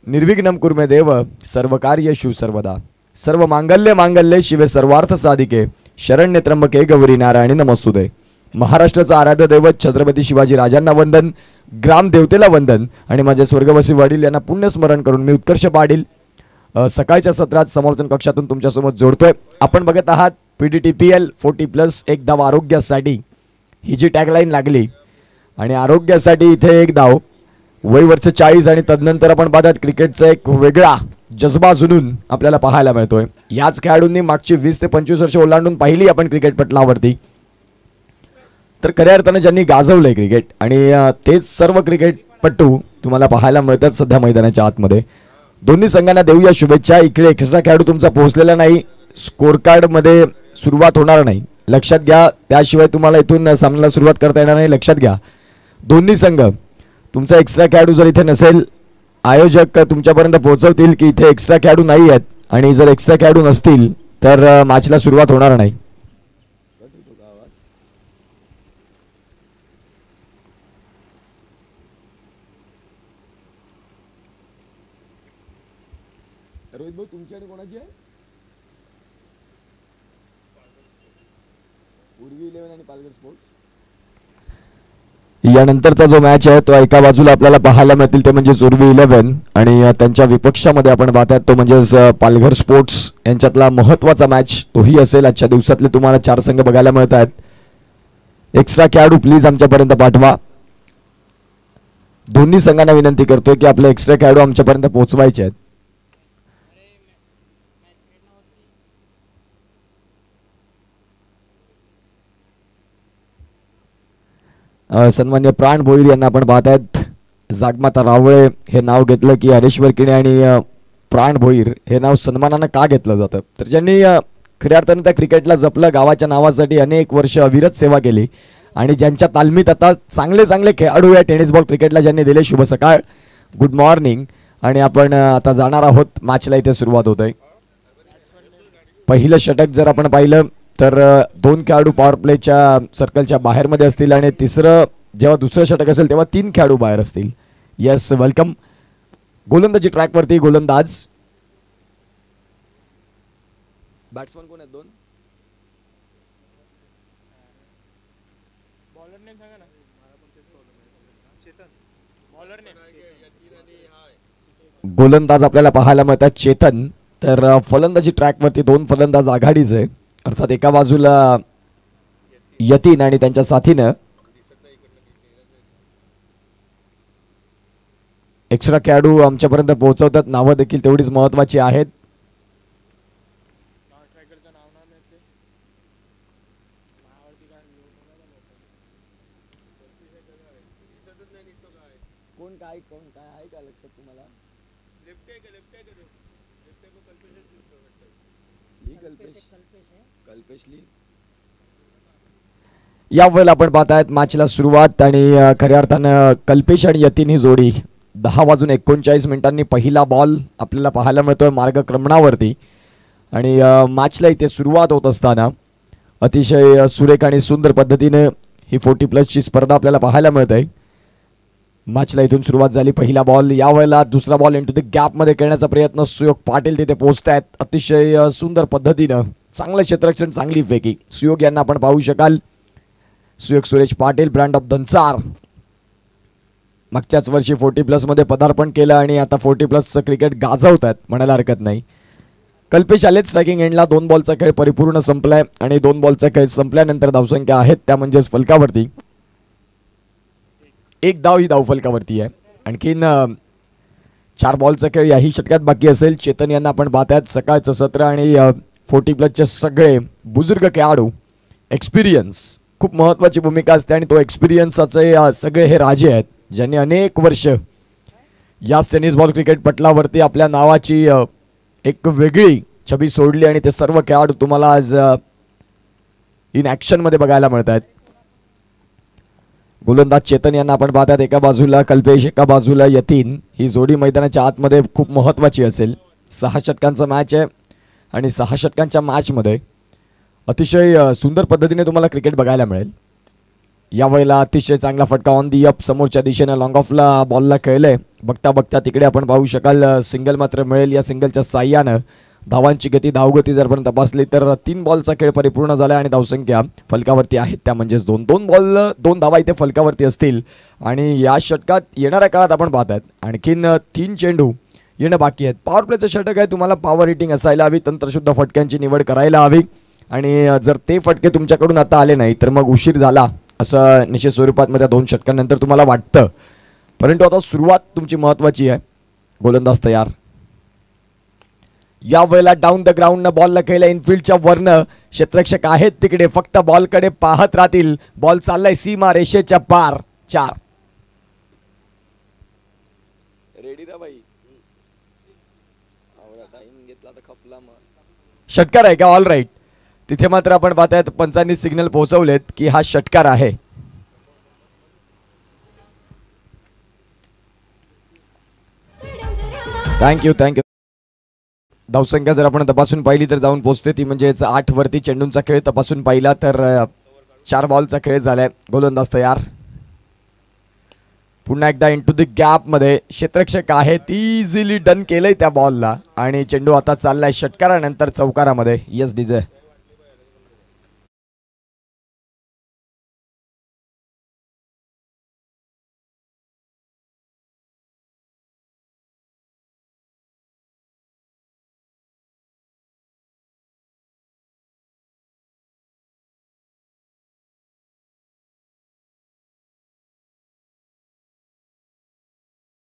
निर्विघ्नं कुर्मे देव सर्व कार्येषु सर्वदा सर्व मांगल्य मांगल्ये शिवे सर्वार्थ साधिके शरण्य त्र्यंबके गौरी नारायणी नमस्तुते. महाराष्ट्राचा आराध्य दैवत छत्रपती शिवाजी राजांना वंदन, ग्रामदेवतेला वंदन आणि माझे स्वर्गवासी वडील यांना पुण्यस्मरण करून मी उत्कर्ष पाटील सकाळच्या सत्रात समालोचन कक्षातून तुमच्यासोबत जोडतोय. आपण बघत आहात PDTPL 40+ एक धाव आरोग्यासाठी ही जी टॅगलाईन लागली आणि आरोग्यासाठी इथे एक धाव वय वर्ष 40 आणि तदनंतर आपण पाहतात क्रिकेटचा एक वेगळा जज्बा जुनून आपल्याला पाहायला मिळतोय. याच खेळाडूंनी मागची 20 ते 25 वर्ष ओलांडून पाहिली आपण क्रिकेट पटलावरती. तर खऱ्या अर्थाने ज्यांनी गाजवलंय क्रिकेट आणि तेच सर्व क्रिकेटपटू तुम्हाला पाहायला मिळतात सध्या मैदानाच्या आतमध्ये. दोन्ही संघांना देऊया शुभेच्छा. इकडे एक्स्ट्रा खेळाडू तुमचा पोहोचलेला नाही, स्कोर कार्ड मध्ये सुरुवात होणार नाही, लक्षात घ्या. त्याशिवाय तुम्हाला इथून सामन्याला सुरुवात करता येणार नाही, लक्षात घ्या. दोन्ही संघ तुमचा एक्स्ट्रा खेळाडू जर इथे नसेल, आयोजक तुमच्यापर्यंत पोहोचवतील की इथे एक्स्ट्रा खेळाडू नाही आहेत आणि जर एक्स्ट्रा खेळाडू नसतील तर मॅचला सुरुवात होणार नाही. रोहित भाऊ तुमच्याकडे कोणाची आहे? उर्वी 11 आणि पालघर स्पोर्ट्स. यानंतरचा जो मॅच आहे तो एका बाजूला आपल्याला पाहायला मिळतील ते म्हणजे उर्वी 11 आणि त्यांच्या विपक्षामध्ये आपण पाहतात तो म्हणजे पालघर स्पोर्ट्स यांच्यातला महत्त्वाचा मॅच तोही असेल. आजच्या दिवसातले तुम्हाला 4 संघ बघायला मिळत आहेत. एक्स्ट्रा खेळाडू प्लीज आमच्यापर्यंत पाठवा. दोन्ही संघांना विनंती करतोय की आपले एक्स्ट्रा खेळाडू आमच्यापर्यंत पोहोचवायचे आहेत. सन्मान्य प्राण भोईर यांना आपण पाहतायत. जागमाता रावळे हे नाव घेतलं की हरेश्वर किणे आणि प्राण भोईर हे नाव सन्मानानं का घेतलं जातं, तर ज्यांनी खऱ्या अर्थानं त्या क्रिकेटला जपलं, गावाच्या नावासाठी अनेक वर्ष अविरत सेवा केली आणि ज्यांच्या तालमीत आता चांगले चांगले खेळाडू या टेनिस बॉल क्रिकेटला ज्यांनी दिले. शुभ सकाळ, गुड मॉर्निंग. आणि आपण आता जाणार आहोत मॅचला. इथे सुरुवात होत आहे. पहिलं षटक जर आपण पाहिलं तर 2 खेळाडू पॉवर प्लेच्या सर्कलच्या बाहेरमध्ये असतील आणि तिसरं जेव्हा दुसरं षटक असेल तेव्हा 3 खेळाडू बाहेर असतील. Yes, welcome. गोलंदाजी ट्रॅकवरती गोलंदाज बॅट्समन कोण आहेत? 2 गोलंदाज आपल्याला पाहायला मिळतात चेतन. तर फलंदाजी ट्रॅकवरती 2 फलंदाज आघाडीचे, अर्थात एका बाजूला यतीन आणि त्यांच्या साथीनं एक्स्ट्रा खेळाडू आमच्यापर्यंत पोहोचवतात. नावं देखील तेवढीच महत्वाची आहेत. या वेळेला आपण पाहतायत मॅचला सुरुवात आणि खऱ्या अर्थानं कल्पेश आणि यतीन ही जोडी 10:39 पहिला बॉल आपल्याला पाहायला मिळतोय मार्गक्रमणावरती आणि मॅचला इथे सुरुवात होत असताना अतिशय सुरेख आणि सुंदर पद्धतीने ही 40+ ची स्पर्धा आपल्याला पाहायला मिळते. मॅचला इथून सुरुवात झाली. पहिला बॉल, या वेळेला दुसरा बॉल इंटू द गॅप मध्ये खेळण्याचा प्रयत्न. सुयोग पाटील तिथे पोहोचतायत अतिशय सुंदर पद्धतीनं. चांगलं क्षेत्ररक्षण, चांगली फेकी. सुयोग यांना आपण पाहू शकाल. सुयोग सुरेश पाटील, ब्रँड ऑफ दंचार, मागच्याच वर्षी 40+ मध्ये पदार्पण केलं आणि आता 40+ क्रिकेट गाजवतात म्हणायला हरकत नाही. कल्पेश आलेच स्ट्रायकिंग एंडला. 2 बॉलचा खेळ परिपूर्ण संपलाय आणि 2 बॉलचा खेळ संपल्यानंतर धावसंख्या आहेत त्या म्हणजेच फलकावरती 1 धाव ही धावफलकावरती आहे. आणखीन 4 बॉलचा खेळ याही षटकात बाकी असेल. चेतन यांना आपण पाहतायत. सकाळचं सत्र आणि 40+ सगळे बुजुर्ग खेळाडू, एक्सपिरियन्स खूप महत्त्वाची भूमिका असते आणि तो एक्सपिरियन्सचे सगळे हे राजे आहेत ज्यांनी अनेक वर्ष याच टेनिस बॉल क्रिकेट पटलावरती आपल्या नावाची एक वेगळी छबी सोडली आणि ते सर्व खेळाडू तुम्हाला आज इन ॲक्शन मध्ये बघायला मिळत आहेत. गोलंदाज चेतन यांना आपण पाहतात. एका बाजूला कल्पेश, एका बाजूला यतीन. ही जोडी मैदानाच्या आतमध्ये खूप महत्त्वाची असेल. 6 षटकांचा मॅच आहे आणि 6 षटकांच्या मॅचमध्ये अतिशय सुंदर पद्धतीने तुम्हाला क्रिकेट बघायला मिळेल. यावेळेला अतिशय चांगला फटका ऑन दी अप समोरच्या दिशेने लॉंग ऑफला बॉलला खेळले. बघता बघता तिकडे आपण पाहू शकाल सिंगल मात्र मिळेल. या सिंगलच्या साह्यानं धावांची गती धावगती जर आपण तपासली तर 3 बॉलचा खेळ परिपूर्ण झाला आणि धावसंख्या फलकावरती आहेत त्या म्हणजेच 2 बॉल 2 धावा इथे फलकावरती असतील. आणि या षटकात येणाऱ्या काळात आपण पाहतात आणखीन 3 चेंडू येणं बाकी आहेत. पॉवर प्लेचं षटक आहे, तुम्हाला पॉवर हिटिंग असायला हवी, तंत्रशुद्ध फटक्यांची निवड करायला हवी आणि जर ते फटके तुमच्याकडून आता आले नाही तर मग उशीर झाला असं निश्चित स्वरूपात मध्ये 2 षटकांनंतर तुम्हाला वाटतं. परंतु आता सुरुवात तुमची महत्त्वाची आहे. गोलंदाज तयार. या वेळेला डाऊन द ग्राउंड बॉलला खेळला इनफिल्डच्या वरनं. क्षेत्ररक्षक आहेत तिकडे, फक्त बॉलकडे पाहत राहतील. बॉल चाललाय सीमा रेषेच्या पार. 4 रेडी रा बाई. टाइम घेतला तर खपला मग. षटकार आहे का? All right. तिथे मात्र आपण पाहतायत पंचांनी सिग्नल पोहोचवलेत की हा षटकार आहे. थँक्यू. धावसंख्या जर आपण तपासून पाहिली तर जाऊन पोहोचते ती म्हणजेच 8 वरती. चेंडूंचा खेळ तपासून पाहिला तर 4 बॉलचा खेळ झालाय. गोलंदाज तयार. पुन्हा एकदा इंटू द गॅप मध्ये क्षेत्ररक्षक आहेत, इझिली डन केलंय त्या बॉलला आणि चेंडू आता चाललाय षटकारानंतर चौकारामध्ये. Yes DJ.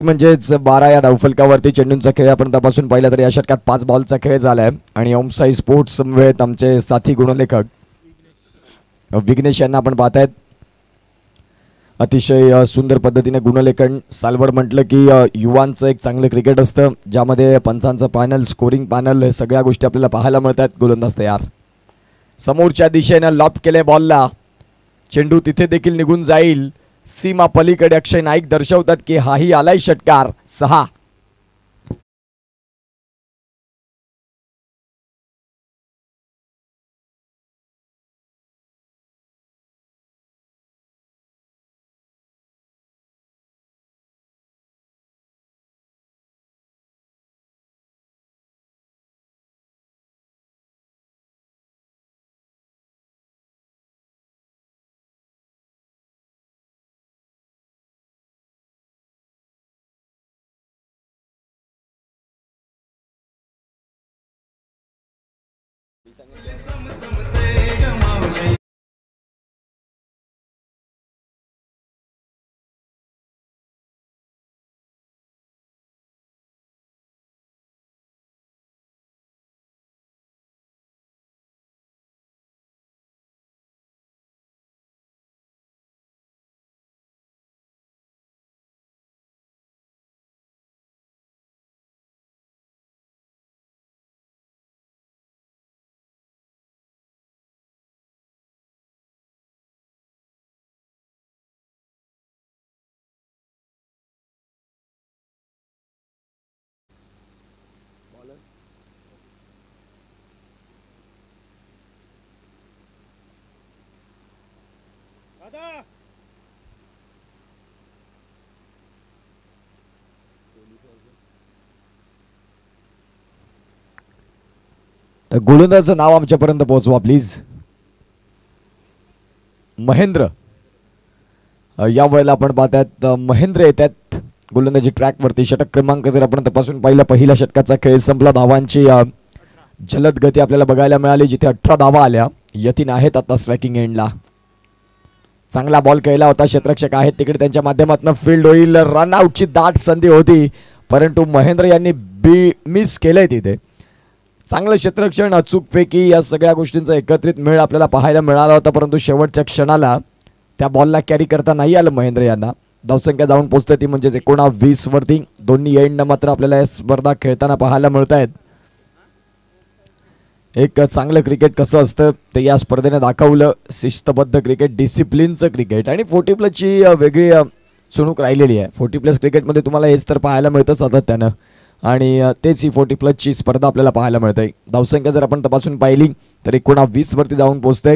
म्हणजेच 12 या धावफलकावरती चेंडूंचा खेळ आपण तपासून पाहिला तर या षटकात 5 बॉलचा खेळ झालाय. आणि ओमसाई स्पोर्ट्स समवेत आमचे साथी गुणलेखक विघ्नेश यांना आपण पाहतायत. अतिशय सुंदर पद्धतीने गुणलेखन. सालवड म्हटलं की युवांचं एक चांगलं क्रिकेट असतं ज्यामध्ये पंचांचं पॅनल, स्कोरिंग पॅनल, हे सगळ्या गोष्टी आपल्याला पाहायला मिळतात. गोलंदाज तयार. समोरच्या दिशेनं लॉप केले बॉलला. चेंडू तिथे देखील निघून जाईल. सीमा पलीकडे अक्षय नाईक दर्शवतात की हाही आलाय षटकार. 6 गोलंदाजाचं नाव आमच्यापर्यंत पोहोचवा प्लीज. महेंद्र. या वेळेला आपण पाहतात महेंद्र येतात गोलंदाजी ट्रॅकवरती. षटक क्रमांक जर आपण तपासून पाहिला, पहिल्या षटकाचा खेळ संपला. धावांची जलद गती आपल्याला बघायला मिळाली जिथे 18 धावा आल्या. यतीन आहेत आता स्ट्रायकिंग एंडला. चांगला बॉल खेळला होता. क्षेत्ररक्षक आहेत तिकडे, त्यांच्या माध्यमातून फील्ड होईल. रनआउटची दाट संधी होती परंतु महेंद्र यांनी मिस केलंय तिथे. चांगलं क्षेत्ररक्षण, अचूकपैकी या सगळ्या गोष्टींचा एकत्रित मेळ आपल्याला पाहायला मिळाला होता परंतु शेवटच्या क्षणाला त्या बॉलला कॅरी करता नाही आलं महेंद्र यांना. धावसंख्या जाऊन पोहोचते ती म्हणजेच 19 वरती. दोन्ही एंडनं मात्र आपल्याला या स्पर्धा खेळताना पाहायला मिळत आहेत. एक चांगलं क्रिकेट कसं असतं ते या स्पर्धेने दाखवलं. शिस्तबद्ध क्रिकेट, डिसिप्लिनचं क्रिकेट आणि 40+ वेगळी चुणूक राहिलेली आहे. 40+ क्रिकेटमध्ये तुम्हाला हेच तर पाहायला मिळतं सातत्यानं आणि तेच ही 40+ स्पर्धा आपल्याला पाहायला मिळते. धावसंख्या जर आपण तपासून पाहिली तर 19 वरती जाऊन पोहोचते.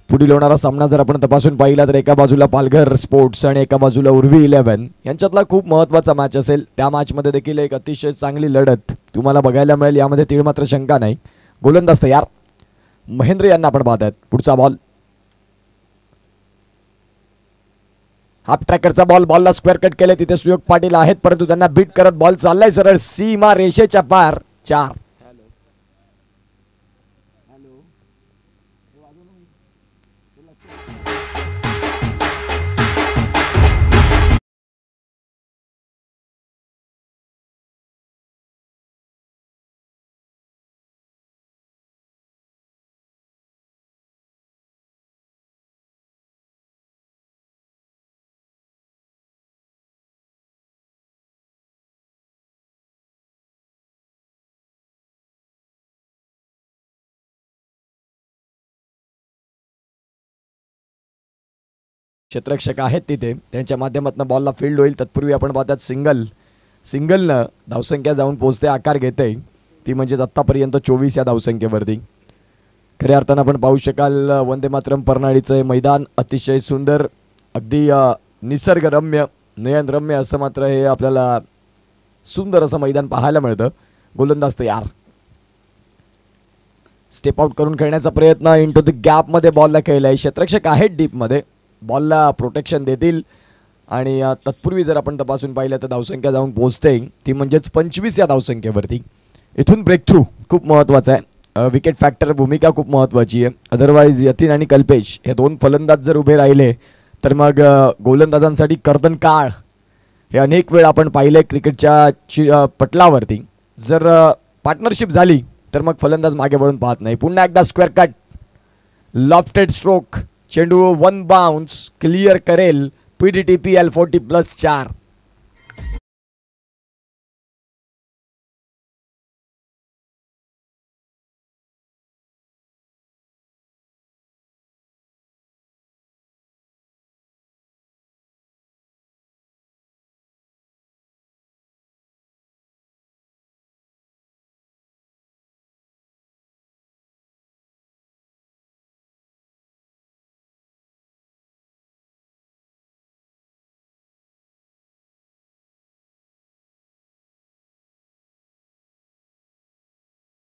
पुढील होणारा सामना जर आपण तपासून पाहिला तर एका बाजूला पालघर स्पोर्ट्स आणि एका बाजूला उर्वी 11 यांच्यातला खूप महत्त्वाचा मॅच असेल. त्या मॅचमध्ये देखील एक अतिशय चांगली लढत तुम्हाला बघायला मिळेल, यामध्ये तीळ मात्र शंका नाही. गोलंदाज तयार, महेंद्र यांना आपण पाहत आहेत. पुढचा बॉल, हाफ ट्रॅकरचा बॉल, बॉलला स्क्वेअर कट केले, तिथे सुयोग पाटील आहेत परंतु त्यांना बीट करत बॉल चाललाय सरळ सीमा रेषेच्या पार. 4. क्षेत्ररक्षक आहेत तिथे, त्यांच्या माध्यमातून बॉलला फील्ड होईल. तत्पूर्वी आपण पाहतात सिंगलनं धावसंख्या जाऊन पोहोचते, आकार घेते, ती म्हणजेच आत्तापर्यंत 24 या धावसंख्येवरती. खऱ्या अर्थानं आपण पाहू शकाल वंदे मातरम परनाळीचं हे मैदान अतिशय सुंदर, अगदी निसर्गरम्य, नयनरम्य असं मात्र हे आपल्याला सुंदर असं मैदान पाहायला मिळतं. गोलंदाज तयार, स्टेप आउट करून खेळण्याचा प्रयत्न, इंटू द गॅपमध्ये बॉलला खेळलाय. क्षेत्ररक्षक आहेत डीपमध्ये, बॉलला प्रोटेक्शन देतील. आणि तत्पूर्वी जर आपण तपासून पाहिलं तर धावसंख्या जाऊन पोहोचते, ती म्हणजेच 25 या धावसंख्येवरती. इथून ब्रेक थ्रू खूप महत्त्वाचा आहे. विकेट फॅक्टर भूमिका खूप महत्त्वाची आहे. अदरवाईज यतीन आणि कल्पेश हे दोन फलंदाज जर उभे राहिले तर मग गोलंदाजांसाठी कर्दन काळ हे अनेक वेळ आपण पाहिले क्रिकेटच्या पटलावरती. जर पार्टनरशिप झाली तर मग फलंदाज मागे वळून पाहत नाही. पुन्हा एकदा स्क्वेअर कट, लॉफ्टेड स्ट्रोक, चेंडू 1 बाउन्स क्लिअर करेल PDTPL 40+4.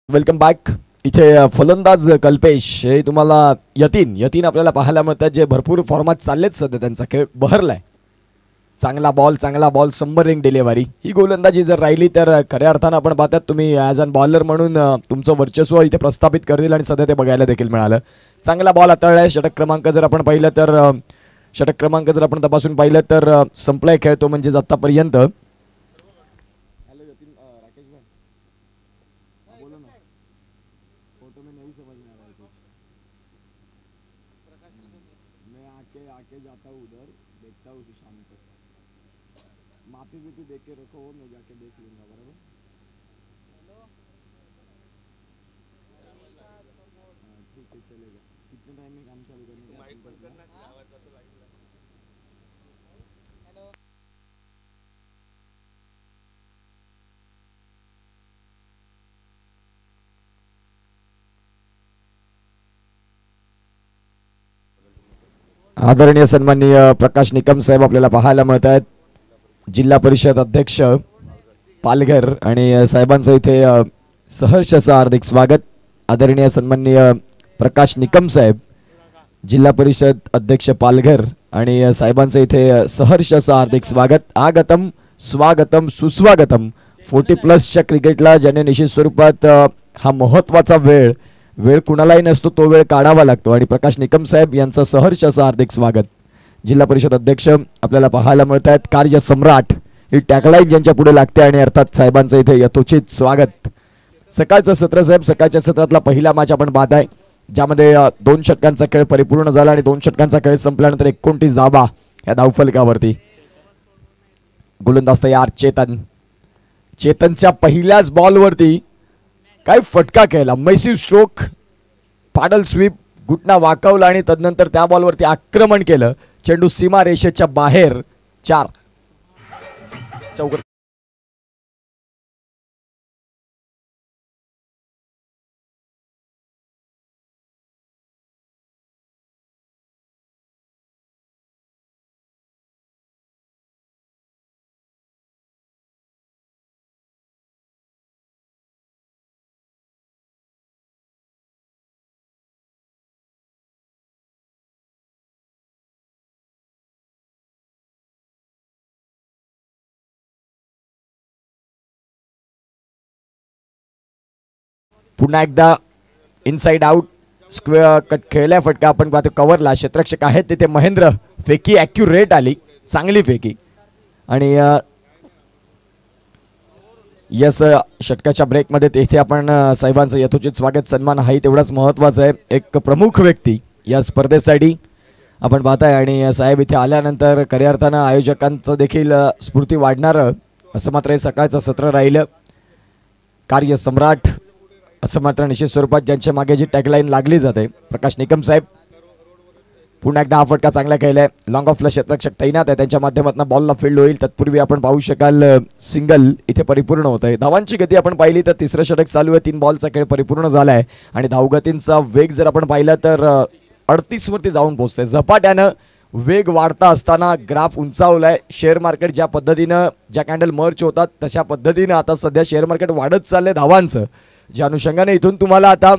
Welcome back. इथे फलंदाज कल्पेश हे तुम्हाला यतीन आपल्याला पाहायला मिळतात, जे भरपूर फॉर्मात चाललेत सध्या, त्यांचा खेळ बहरलाय. चांगला बॉल सबमरिंग डिलिव्हरी. ही गोलंदाजी जर राहिली तर खऱ्या अर्थानं आपण पाहतात तुम्ही ॲज अन बॉलर म्हणून तुमचं वर्चस्व इथे प्रस्थापित करतील आणि सध्या ते बघायला देखील मिळालं. चांगला बॉल हाताळलाय. षटक क्रमांक जर आपण तपासून पाहिलं तर संपलाय खेळ तो, म्हणजे आतापर्यंत. माफी भी देख के रखो, मैं जाके देख लूंगा. बराबर, ठीक है, चलेगा. कितने टाइम में काम चालू करने का? माइक बंद करना, आवाज जातो लाईव्हला. आदरणीय सन्माननीय प्रकाश निकम साहेब आपल्याला पाहायला मिळत आहेत. जिल्हा परिषद अध्यक्ष पालघर आणि साहेबांचं इथे सहर्ष असं हार्दिक स्वागत. आदरणीय सन्माननीय प्रकाश निकम साहेब, जिल्हा परिषद अध्यक्ष पालघर आणि साहेबांचं इथे सहर्ष असं हार्दिक स्वागत. आगतम स्वागतम सुस्वागतम. 40+च्या क्रिकेटला ज्याने निश्चित स्वरूपात हा महत्त्वाचा वेळ कुणालाही नसतो, तो वेळ काढावा लागतो आणि प्रकाश निकम साहेब यांचं सहर्ष असं हार्दिक स्वागत. जिल्हा परिषद अध्यक्ष आपल्याला पाहायला मिळत आहेत. कार्य सम्राट ही टॅगलाईन ज्यांच्या पुढे लागते आणि अर्थात साहेबांचं इथे यथोचित स्वागत. सकाळचं सत्र साहेब, सकाळच्या सत्रातला पहिला मॅच आपण पाहत आहे, ज्यामध्ये 2 षटकांचा खेळ परिपूर्ण झाला आणि 2 षटकांचा खेळ संपल्यानंतर 29 धावा या धावफलकावरती. गोलंदाज तयार, चेतनच्या पहिल्याच बॉलवरती काय फटका केला. मैसिव स्ट्रोक, पाडल स्वीप, घुटना वाकवला आणि तदनंतर त्या बॉलवरती आक्रमण केलं. चेंडू सीमा रेषेच्या बाहेर. 4. चौकार. पुन्हा एकदा इनसाइड आउट स्क्वेअर कट खेळलाय फटका आपण पाहतो कव्हरला. क्षेत्ररक्षक आहेत तिथे महेंद्र. फेकी ॲक्युरेट आली, चांगली फेकी. आणि यस षटकाच्या ब्रेकमध्ये तेथे आपण साहेबांचं यथोचित स्वागत सन्मान हाही तेवढाच महत्त्वाचा आहे. एक प्रमुख व्यक्ती या स्पर्धेसाठी आपण पाहताय. आणि साहेब इथे आल्यानंतर खऱ्या अर्थानं आयोजकांचं देखील स्फूर्ती वाढणारं असं मात्र हे सकाळचं सत्र राहिलं. कार्यसम्राट असं मात्र निश्चित स्वरूपात ज्यांच्या मागे जी टॅगलाईन लागली जाते. प्रकाश निकम साहेब पुन्हा एकदा हा फटका चांगला खेळलाय. लॉंग ऑफला क्षेत्ररक्षक तैनात आहे, त्यांच्या माध्यमातून बॉलला फील्ड होईल. तत्पूर्वी आपण पाहू शकाल सिंगल इथे परिपूर्ण होत आहे. धावांची गती आपण पाहिली तर तिसरं षटक चालू आहे. 3 बॉलचा खेळ परिपूर्ण झाला आहे आणि धावगतींचा वेग जर आपण पाहिला तर 38 वरती जाऊन पोहोचतोय. झपाट्यानं वेग वाढता असताना ग्राफ उंचावलाय. शेअर मार्केट ज्या पद्धतीनं ज्या कॅन्डल मर्च होतात तशा पद्धतीनं आता सध्या शेअर मार्केट वाढत चाललंय धावांचं. ज्या अनुषंगाने इथून तुम्हाला आता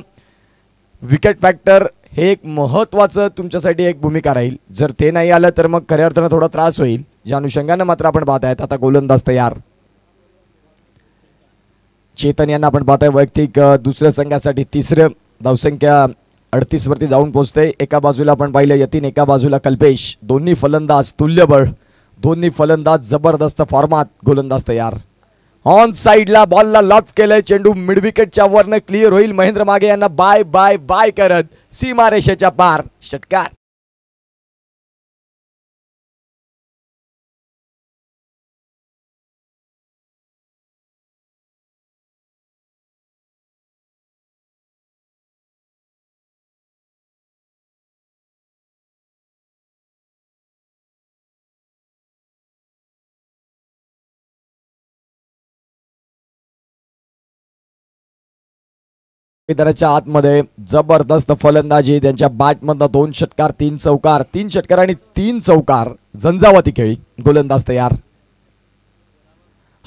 विकेट फॅक्टर हे एक महत्त्वाचं तुमच्यासाठी एक भूमिका राहील. जर ते नाही आलं तर मग खऱ्या अर्थानं थोडा त्रास होईल. ज्या अनुषंगानं मात्र आपण पाहत आहेत आता गोलंदाज तयार. चेतन यांना आपण पाहताय वैयक्तिक दुसऱ्या संघासाठी तिसरं. धावसंख्या 38 वरती जाऊन पोहोचते. एका बाजूला आपण पाहिलं यतीन, एका बाजूला कल्पेश. दोन्ही फलंदाज तुल्यबळ, दोन्ही फलंदाज जबरदस्त फॉर्मात. गोलंदाज तयार. ऑन साइडला बॉलला लॉफ्ट केलंय. चेंडू मिड विकेटच्या वरनं क्लिअर होईल. महेंद्र मागे यांना बाय बाय बाय करत सीमारेषेच्या पार. षटकार. मैदानाच्या आतमध्ये जबरदस्त फलंदाजी. त्यांच्या बॅटमधनं 2 षटकार 3 चौकार, 3 षटकार आणि 3 चौकार. झंझावाती खेळी. गोलंदाज तयार.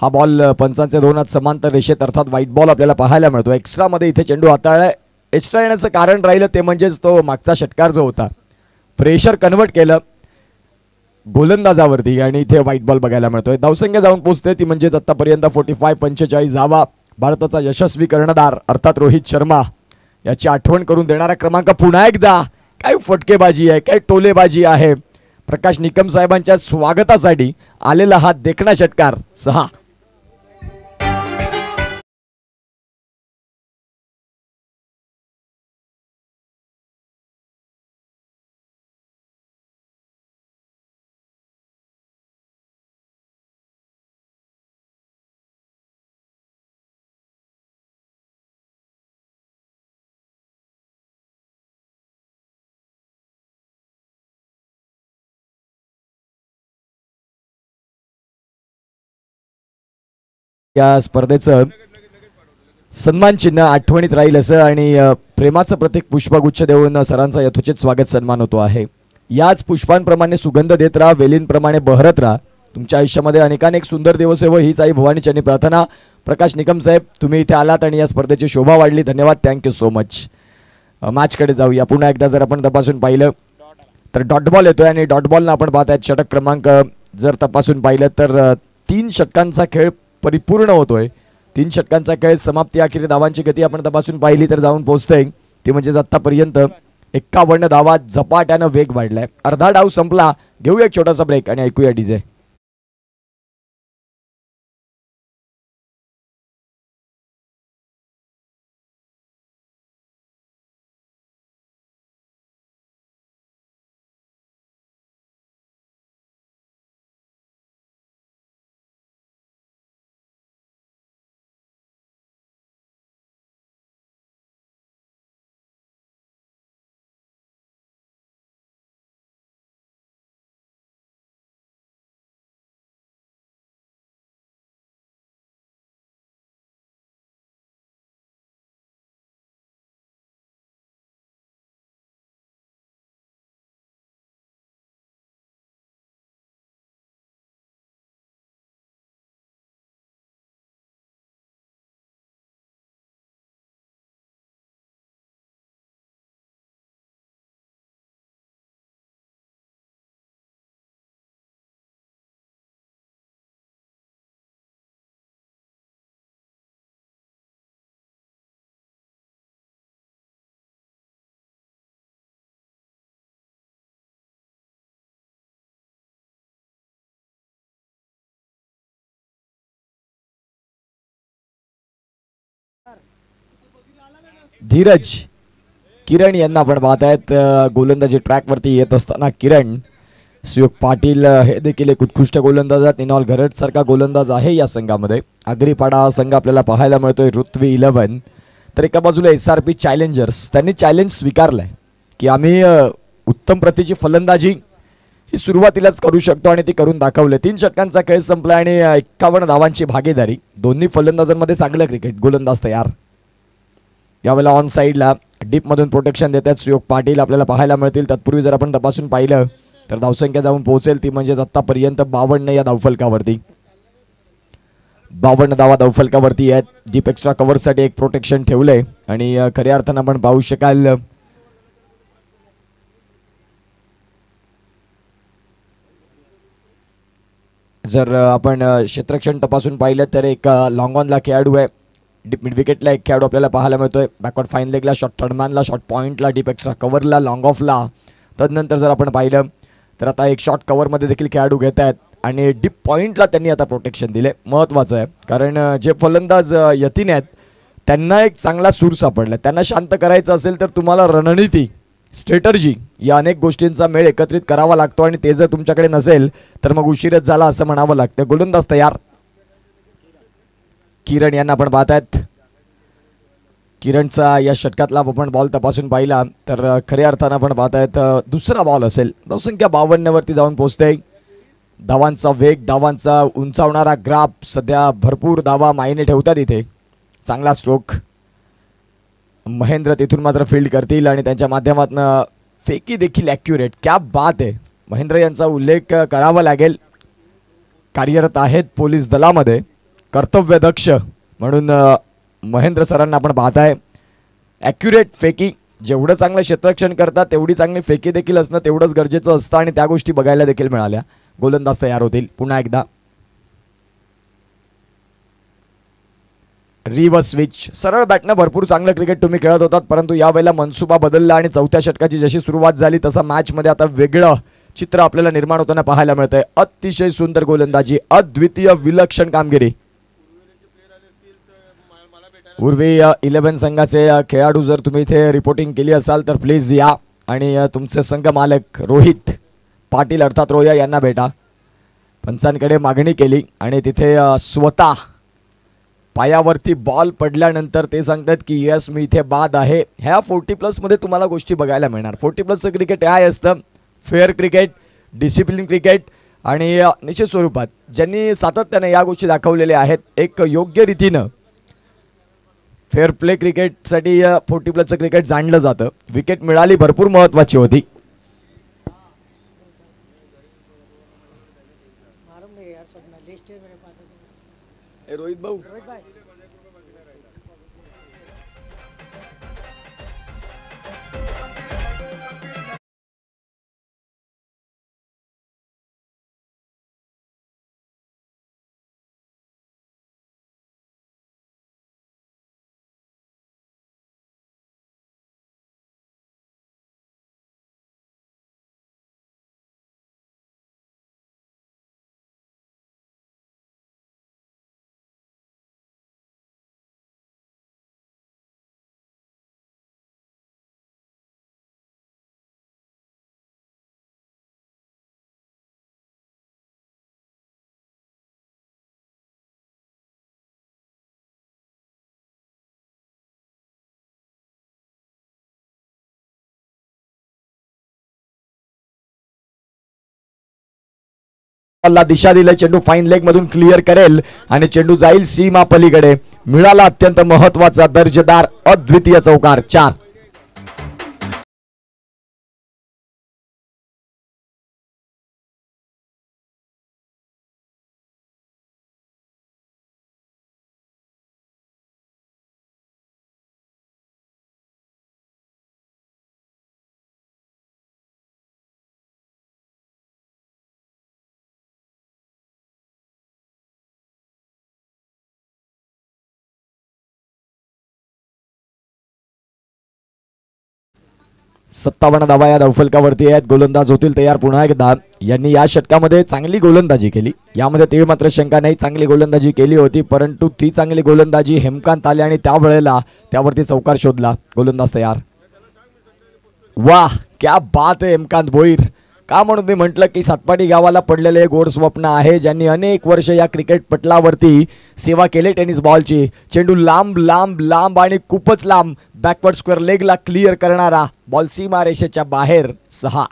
हा बॉल पंचांचे 2 हात समांतर रेषेत अर्थात व्हाईट बॉल आपल्याला पाहायला मिळतो. एक्स्ट्रा मध्ये इथे चेंडू हाताळलाय. एक्स्ट्रा येण्याचं कारण राहिलं ते म्हणजेच तो मागचा षटकार जो होता प्रेशर कन्वर्ट केलं गोलंदाजावरती आणि इथे व्हाईट बॉल बघायला मिळतोय. धावसंख्या जाऊन पोहोचते ती म्हणजेच आतापर्यंत 45 धावा. भारताचा यशस्वी कर्णधार अर्थात रोहित शर्मा याची आठवण करून देणारा क्रमांक पुन्हा एकदा. काय फटकेबाजी आहे, काय टोलेबाजी आहे. प्रकाश निकम साहेबांच्या स्वागतासाठी आलेला हा देखणा षटकार 6. या स्पर्धेचं सन्मान चिन्ह आठवणीत राहील असं आणि प्रेमाचं प्रतीक पुष्पगुच्छ देऊन सरांचा यथोचित स्वागत सन्मान होतो आहे. याच पुष्पांप्रमाणे सुगंध देत राहा, वेलींप्रमाणे बहरत राहा. तुमच्या आयुष्यामध्ये अनेकानेक सुंदर दिवस येवो हीच आई भवानी चरणी प्रार्थना. प्रकाश निकम साहेब तुम्ही इथे आलात आणि या स्पर्धेची शोभा वाढली. धन्यवाद. Thank you so much. मॅचकडे जाऊया. पुन्हा एकदा जर आपण तपासून पाहिलं तर डॉट बॉल येतोय आणि डॉट बॉलनं आपण पाहतायत षटक क्रमांक जर तपासून पाहिलं तर 3 षटकांचा खेळ परिपूर्ण होतोय. 3 षटकांचा खेळ समाप्ती अखेर धावांची गती आपण तपासून पाहिली तर जाऊन पोहोचते ती म्हणजे आतापर्यंत 51 धावा. झपाट्यानं वेग वाढलाय. अर्धा डाव संपला. घेऊया एक छोटासा ब्रेक आणि ऐकूया डीजे. धीरज किरण यांना आपण पाहत आहेत गोलंदाजी ट्रॅकवरती येत असताना किरण सुयोग पाटील हे देखील एक उत्कृष्ट गोलंदाज आहेत. निनॉल घरट सारखा गोलंदाज आहे या संघामध्ये. आगरीपाडा हा संघ आपल्याला पाहायला मिळतोय ऋत्वी 11. तर एका बाजूला SRP चॅलेंजर्स त्यांनी चॅलेंज स्वीकारलंय की आम्ही उत्तम प्रतीची फलंदाजी ही सुरुवातीलाच करू शकतो आणि ती करून दाखवले. 3 षटकांचा खेळ संपला आणि 51 धावांची भागीदारी. दोन्ही फलंदाजांमध्ये चांगलं क्रिकेट. गोलंदाज तयार. यावेळेला ऑन साईडला डीपमधून प्रोटेक्शन देतात सुयोग पाटील आपल्याला पाहायला मिळतील. तत्पूर्वी जर आपण तपासून पाहिलं तर धावसंख्या जाऊन पोहोचेल ती म्हणजेच आतापर्यंत 52 या धावफलकावरती. 52 धावा धावफलकावरती आहेत. डीप एक्स्ट्रा कव्हरसाठी एक प्रोटेक्शन ठेवलंय आणि खऱ्या अर्थानं आपण पाहू शकाल जर आपण क्षेत्ररक्षण तपासून पाहिलं तर एक लॉंग ऑनला खेळाडू आहे. डीप मिड विकेटला एक खेळाडू आपल्याला पाहायला मिळतोय. बॅकवर्ड फाईन लेगला शॉर्ट थर्डमॅनला शॉर्ट पॉईंटला डीप एक्स्ट्रा कव्हरला लॉंग ऑफला. तदनंतर जर आपण पाहिलं तर आता एक शॉर्ट कव्हरमध्ये देखील खेळाडू घेत आहेत आणि डीप पॉईंटला त्यांनी आता प्रोटेक्शन दिले. महत्त्वाचं आहे कारण जे फलंदाज यतीन आहेत त्यांना एक चांगला सूर सापडला. त्यांना शांत करायचं असेल तर तुम्हाला रणनीती स्ट्रॅटर्जी या अनेक गोष्टींचा मेळ एकत्रित करावा लागतो आणि ते जर तुमच्याकडे नसेल तर मग उशीरच झाला असं म्हणावं लागतं. गोलंदाज तयार. किरण यांना आपण पाहतायत. किरणचा या षटकातला आपण बॉल तपासून पाहिला तर खऱ्या अर्थानं आपण पाहतायत दुसरा बॉल असेल. धावसंख्या 52 वरती जाऊन पोहोचते. धावांचा वेग धावांचा उंचावणारा ग्राफ सध्या भरपूर धावा मायने ठेवतात इथे. चांगला स्ट्रोक. महेंद्र तिथून मात्र फील्ड करतील आणि त्यांच्या माध्यमातून फेकी देखील ॲक्युरेट. क्या बात आहे. महेंद्र यांचा उल्लेख करावा लागेल. कार्यरत आहेत पोलीस दलामध्ये कर्तव्यदक्ष म्हणून महेंद्र सरांना आपण पाहताय. ॲक्युरेट फेकी. जेवढं चांगलं क्षेत्ररक्षण करतात तेवढी चांगली फेकी देखील असणं तेवढंच गरजेचं असतं आणि त्या गोष्टी बघायला देखील मिळाल्या. गोलंदाज तयार होतील पुन्हा एकदा. Reverse switch. सरळ बॅटनं भरपूर चांगलं क्रिकेट तुम्ही खेळत होतात परंतु यावेळेला मनसुबा बदलला आणि चौथ्या षटकाची जशी सुरुवात झाली तसा मॅचमध्ये आता वेगळं चित्र आपल्याला निर्माण होताना पाहायला मिळतंय. अतिशय सुंदर गोलंदाजी. अद्वितीय विलक्षण कामगिरी. उर्वी 11 संघाचे खेळाडू जर तुम्ही इथे रिपोर्टिंग केली असाल तर प्लीज या आणि तुमचे संघ मालक रोहित पाटील अर्थात रोया यांना भेटा. पंचांकडे मागणी केली आणि तिथे स्वतः पायावरती बॉल पडल्यानंतर ते सांगतात की यस मी इथे बाद आहे. ह्या 40+ मध्ये तुम्हाला गोष्टी बघायला मिळणार. 40+चं क्रिकेट काय असतं? फेअर क्रिकेट, डिसिप्लिन क्रिकेट आणि निश्चित स्वरूपात ज्यांनी सातत्याने या गोष्टी दाखवलेल्या आहेत एक योग्य रीतीनं फेअर प्ले क्रिकेटसाठी 40+चं क्रिकेट जाणलं जातं. विकेट मिळाली भरपूर महत्त्वाची होती. रोहित भाऊ ला दिशा दिले. चेंडू फाईन लेग मधून क्लिअर करेल आणि चेंडू जाईल सीमा पलीकडे. मिळाला अत्यंत महत्त्वाचा दर्जेदार अद्वितीय चौकार. 4. 57 धावा या धावफलकावरती आहेत. गोलंदाज होतील तयार पुन्हा एकदा. यांनी या षटकामध्ये चांगली गोलंदाजी केली, यामध्ये ते मात्र शंका नाही, चांगली गोलंदाजी केली होती. परंतु ती चांगली गोलंदाजी हेमकांत आले आणि त्यावेळेला त्यावरती चौकार शोधला. गोलंदाज तयार. वाह क्या बात आहे हेमकांत भोईर. का म्हणून मी म्हटलं की सातपाडी गावाला पडलेले गोड स्वप्न आहे, ज्यांनी अनेक वर्ष या क्रिकेट पटलावरती सेवा केली टेनिस बॉलची. चेंडू लांब लांब लांब आणि खूपच लांब बॅकवर्ड स्क्वेअर लेगला क्लिअर करणारा बॉल सीमा रेषेच्या बाहेर 6.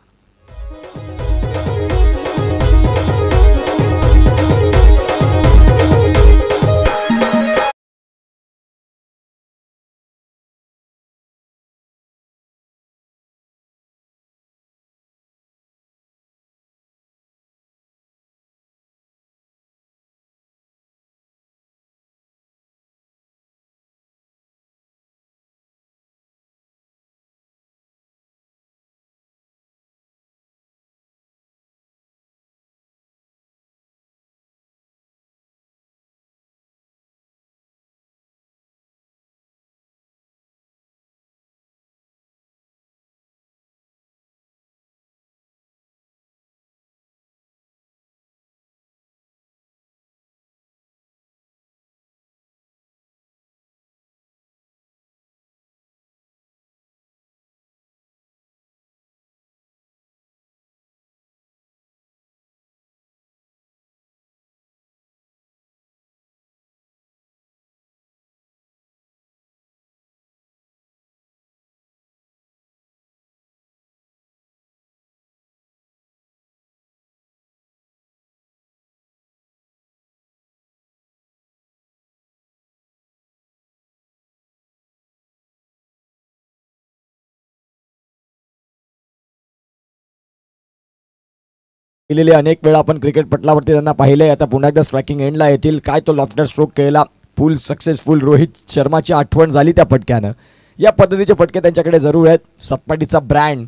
केलेले अनेक वेळा आपण क्रिकेट पटलावरती त्यांना पाहिले. आता पुन्हा एकदा स्ट्रायकिंग एंडला येतील. काय तो लॉफ्टर स्ट्रोक केला, फुल सक्सेसफुल. रोहित शर्माची आठवण झाली त्या फटक्यानं. या पद्धतीचे फटके त्यांच्याकडे जरूर आहेत. सातपाडीचा ब्रँड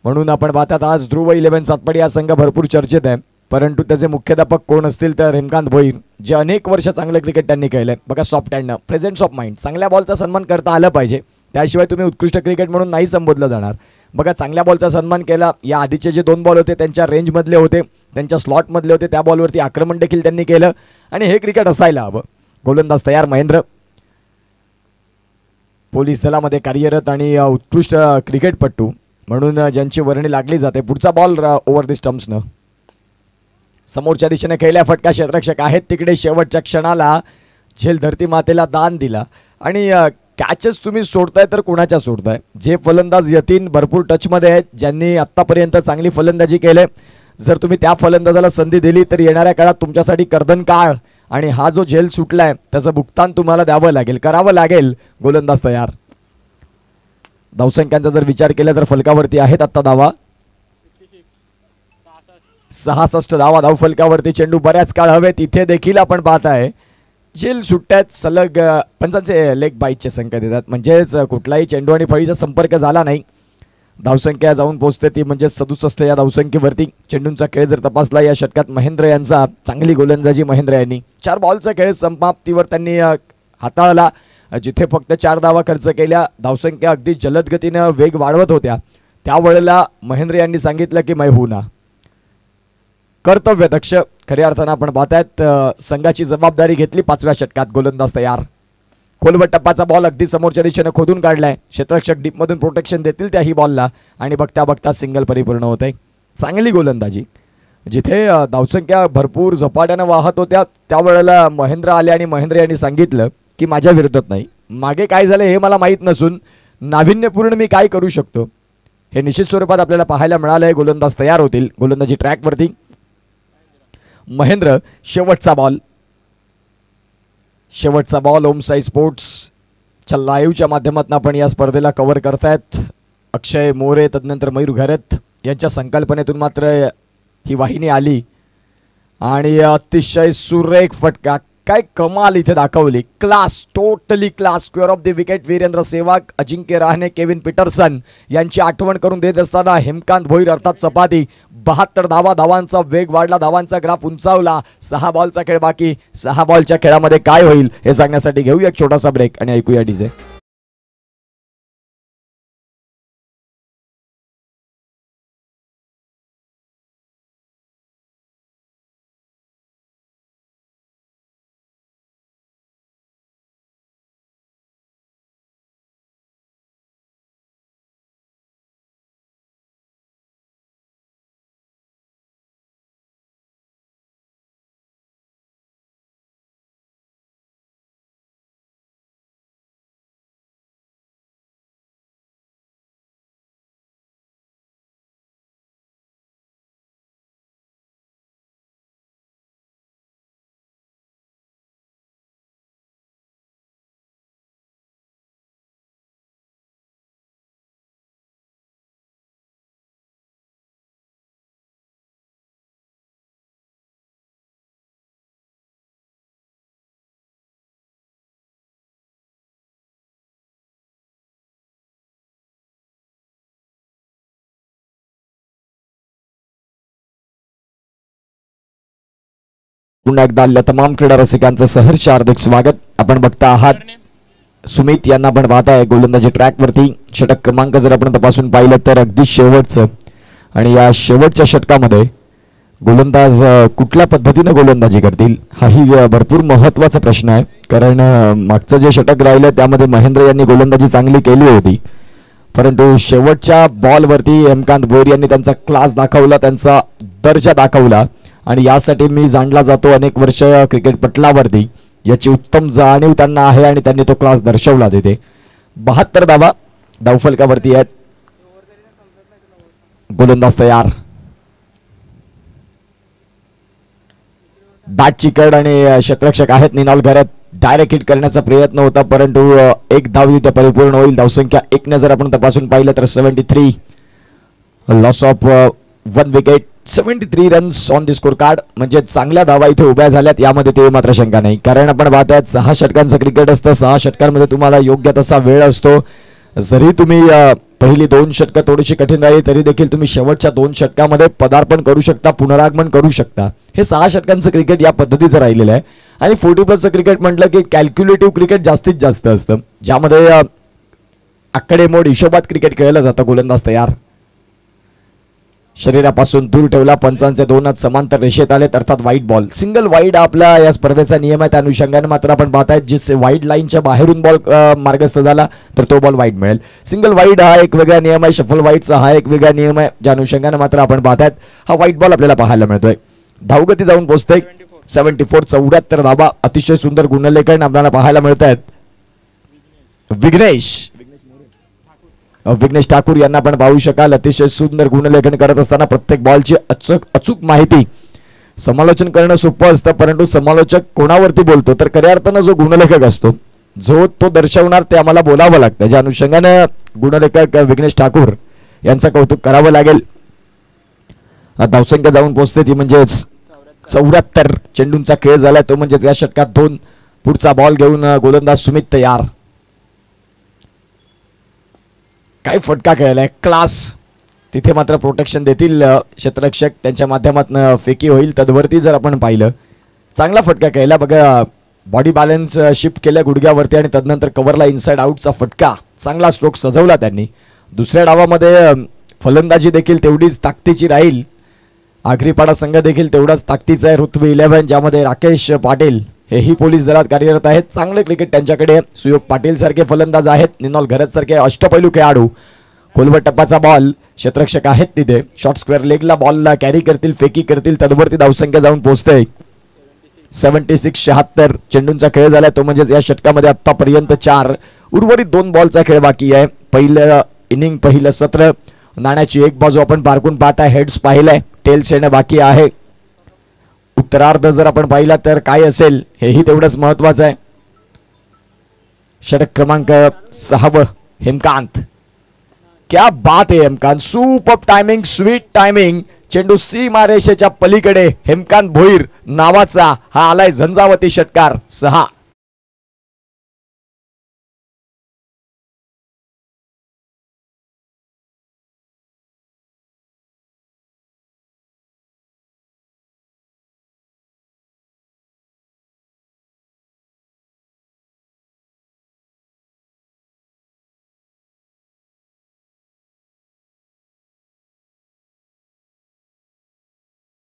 म्हणून आपण पाहतात आज ध्रुव 11 सातपाडी हा संघ भरपूर चर्चेत आहे. परंतु त्याचे मुख्याध्यापक कोण असतील तर हेमकांत भोईर, जे अनेक वर्ष चांगलं क्रिकेट त्यांनी केलंय. बघा सॉफ्ट हँडनं, प्रेझेन्स ऑफ माइंड, चांगल्या बॉलचा सन्मान करता आला पाहिजे, त्याशिवाय तुम्ही उत्कृष्ट क्रिकेट म्हणून नाही संबोधलं जाणार. बघा चांगल्या बॉलचा सन्मान केला. या आधीचे जे 2 बॉल होते त्यांच्या रेंजमधले होते, त्यांच्या स्लॉटमधले होते. त्या बॉलवरती आक्रमण देखील त्यांनी केलं आणि हे क्रिकेट असायला हवं. गोलंदाज तयार महेंद्र, पोलीस दलामध्ये कार्यरत आणि उत्कृष्ट क्रिकेटपटू म्हणून ज्यांची वर्णी लागली जाते. पुढचा बॉल ओव्हर द स्टंप्सनं समोरच्या दिशेने खेळल्या. फटका क्षेत्ररक्षक आहेत तिकडे. शेवटच्या क्षणाला झेल धरती मातेला दान दिला आणि कॅचेस तुम्ही सोडताय तर कुणाच्या सोडताय. जे फलंदाज यतीन भरपूर टचमध्ये आहेत, ज्यांनी आत्तापर्यंत चांगली फलंदाजी केली, जर तुम्ही त्या फलंदाजाला संधी दिली तर येणाऱ्या काळात तुमच्यासाठी कर्दन काळ आणि हा जो झेल सुटलाय त्याचं भुगतान तुम्हाला द्यावं लागेल, करावं लागेल. गोलंदाज तयार. धावसंख्यांचा जर विचार केला तर फलकावरती आहेत आत्ता धावा 66 धावा धावफलकावरती. चेंडू बऱ्याच काळ हवेत. इथे देखील आपण पाहताय झेल सुट्ट्यात सलग पंचांचे लेग बाईटचे संकेत येतात, म्हणजेच कुठलाही चेंडू आणि फळीचा संपर्क झाला नाही. धावसंख्या जाऊन पोहोचते ती म्हणजे 67 या धावसंख्येवरती. चेंडूंचा खेळ जर तपासला या षटकात महेंद्र यांचा चांगली गोलंदाजी महेंद्र यांनी. 4 बॉलचा खेळ समाप्तीवर त्यांनी हाताळला, जिथे फक्त 4 धावा खर्च केल्या. धावसंख्या अगदी जलद गतीनं वेग वाढवत होत्या. त्यावेळेला महेंद्र यांनी सांगितलं की मैं हूं ना. कर्तव्यदक्ष खऱ्या अर्थानं आपण पाहतायत संघाची जबाबदारी घेतली 5व्या षटकात. गोलंदाज तयार. खोलवट टप्पाचा बॉल अगदी समोरच्या दिशेने खोदून काढलाय. क्षेत्ररक्षक डीपमधून प्रोटेक्शन देतील त्याही बॉलला आणि बघता बघता सिंगल परिपूर्ण होत आहे. चांगली गोलंदाजी. जिथे धावसंख्या भरपूर झपाट्यानं वाहत होत्या त्यावेळेला महेंद्र आले आणि महेंद्र यांनी सांगितलं की माझ्या विरोधात नाही, मागे काय झालं हे मला माहीत नसून नाविन्यपूर्ण मी काय करू शकतो हे निश्चित स्वरूपात आपल्याला पाहायला मिळालंय. गोलंदाज तयार होतील. गोलंदाजी ट्रॅकवरती महेंद्र. शेवटचा बॉल ओम साई स्पोर्ट्सच्या लाईव्हच्या माध्यमातून आपण या स्पर्धेला कव्हर करतायत. अक्षय मोरे तदनंतर मयूर घरत यांच्या संकल्पनेतून मात्र ही वाहिनी आली आणि अतिशय सुरेख फटका. काय कमाल इथे दाखवली. Class, totally class. Square of the wicket Virender Sehwag, Ajinkya Rahane, Kevin Pietersen यांची आठवण करून देत असताना हेमकांत भोईर अर्थात सपादी. 72 धावांचा वेग वाढला, धावांचा ग्राफ उंचावला. 6 बॉलचा खेळ बाकी. 6 बॉलच्या खेळामध्ये काय होईल हे सांगण्यासाठी घेऊया एक छोटासा ब्रेक आणि ऐकूया डीजे. पुन्हा एकदा आलेल्या तमाम क्रीडा रसिकांचं सहर्ष हार्दिक स्वागत. आपण बघता आहात सुमित यांना आपण पाहताय गोलंदाजी ट्रॅक वरती. षटक क्रमांक जर आपण तपासून पाहिलं तर अगदी शेवटचं, आणि या शेवटच्या षटकामध्ये गोलंदाज कुठल्या पद्धतीने गोलंदाजी करतील हाही भरपूर महत्त्वाचा प्रश्न आहे. कारण मागचं जे षटक राहिलं त्यामध्ये महेंद्र यांनी गोलंदाजी चांगली केली होती, परंतु शेवटच्या बॉलवरती हेमकांत भोईर यांनी त्यांचा क्लास दाखवला, त्यांचा दर्जा दाखवला, आणि यासाठी मी जाणला जातो अनेक वर्ष क्रिकेट पटलावरती. याची उत्तम जाणीव त्यांना आहे आणि त्यांनी तो क्लास दर्शवला तिथे. 72 धावा धावफलकावरती आहेत. गोलंदाज तयार. बॅटची कड आणि क्षेत्ररक्षक आहेत निनाल घरात. डायरेक्ट हिट करण्याचा प्रयत्न होता, परंतु एक धाव तिथे परिपूर्ण होईल. धावसंख्या 1 ने जर आपण तपासून पाहिलं तर 73, loss of 1 wicket, 73 runs on the score card. म्हणजे चांगल्या धावा इथे उभ्या झाल्यात, यामध्ये ते मात्र शंका नाही. कारण आपण पाहताय 6 षटकांचं क्रिकेट असतं. 6 षटकांमध्ये तुम्हाला योग्य तसा वेळ असतो. जरी तुम्ही पहिली 2 षटकं थोडीशी कठीण राहिली तरी देखील तुम्ही शेवटच्या 2 षटकामध्ये पदार्पण करू शकता, पुनरागमन करू शकता. हे 6 षटकांचं क्रिकेट या पद्धतीचं राहिलेलं आहे. आणि 40+ क्रिकेट म्हटलं की कॅल्क्युलेटिव्ह क्रिकेट जास्तीत जास्त असतं, ज्यामध्ये आकडेमोड हिशोबात क्रिकेट खेळलं जातं. गोलंदाज तयार. शरीरापासून दूर ठेवला. पंचांचे 2 समांतर रेषेत आले, अर्थात वाईट बॉल. सिंगल वाईड आपला या स्पर्धेचा नियम आहे. त्या अनुषंगाने मात्र आपण पाहताय जिस वाईड लाईनच्या बाहेरून बॉल मार्गस्थ झाला तर तो बॉल वाईड मिळेल. सिंगल वाईड हा एक वेगळा नियम आहे, शफल वाईडचा हा एक वेगळा नियम आहे. ज्या अनुषंगाने मात्र आपण पाहतायत हा वाईट बॉल आपल्याला पाहायला मिळतोय. धावगती जाऊन पोहोचते 74, 74 धावा. अतिशय सुंदर गुणलेखन आपल्याला पाहायला मिळत आहेत. विघ्नेश ठाकूर यांना आपण पाहू शकाल. अतिशय सुंदर गुणलेखन करत असताना प्रत्येक बॉलची अचूक माहिती. समालोचन करणं सोपं असतं, परंतु समालोचक कोणावरती बोलतो तर खऱ्या अर्थानं जो गुणलेखक असतो, जो तो दर्शवणार ते आम्हाला बोलावं लागतं. ज्या अनुषंगानं गुणलेखक विघ्नेश ठाकूर यांचं कौतुक करावं लागेल. धावसंख्या जाऊन पोहोचते ती म्हणजेच 74. चेंडूंचा खेळ झालाय तो म्हणजेच या षटकात 2. पुढचा बॉल घेऊन गोलंदाज सुमित तयार. काय फटका खेळलाय, क्लास. तिथे मात्र प्रोटेक्शन देतील क्षेत्ररक्षक, त्यांच्या माध्यमातून फेकी होईल. तद्वरती जर आपण पाहिलं चांगला फटका खेळला बघा. बॉडी बॅलन्स शिफ्ट केल्या गुडघ्यावरती आणि तदनंतर कव्हरला इनसाइड आउटचा फटका. चांगला स्ट्रोक सजवला त्यांनी. दुसऱ्या डावामध्ये फलंदाजी देखील तेवढीच ताकदीची राहील. आगरीपाडा संघ देखील तेवढाच ताकदीचा आहे. ऋत्वी 11 ज्यामध्ये राकेश पाटील हेही पोलीस दलात कार्यरत आहेत. चांगले क्रिकेट त्यांच्याकडे. सुयोग पाटील सारखे फलंदाज आहेत. निनॉल घरत सारखे अष्टपैलू खेळाडू. खोलवर टप्पाचा बॉल. क्षेत्ररक्षक आहेत तिथे. शॉर्ट स्क्वेअर लेगला बॉलला कॅरी करतील, फेकी करतील. तदवरती धावसंख्या जाऊन पोहोचते 76, 76. चेंडूंचा खेळ झालाय तो म्हणजेच या षटकामध्ये आतापर्यंत 4. उर्वरित 2 बॉलचा खेळ बाकी आहे. पहिलं इनिंग, पहिलं सत्र. नाण्याची एक बाजू आपण पारखून पाहताय. हेड्स पाहिलंय, टेल्स येणं बाकी आहे. उत्तरार्ध जर आपण पाहिला तर काय असेल हेही तेवढंच महत्वाचं आहे. षटक क्रमांक 6 हेमकांत. क्या बात आहे Hemkant. Super timing, sweet timing. चेंडू सीमारेषेच्या पलीकडे हेमकांत भोईर नावाचा हा आलाय झंझावती षटकार. 6.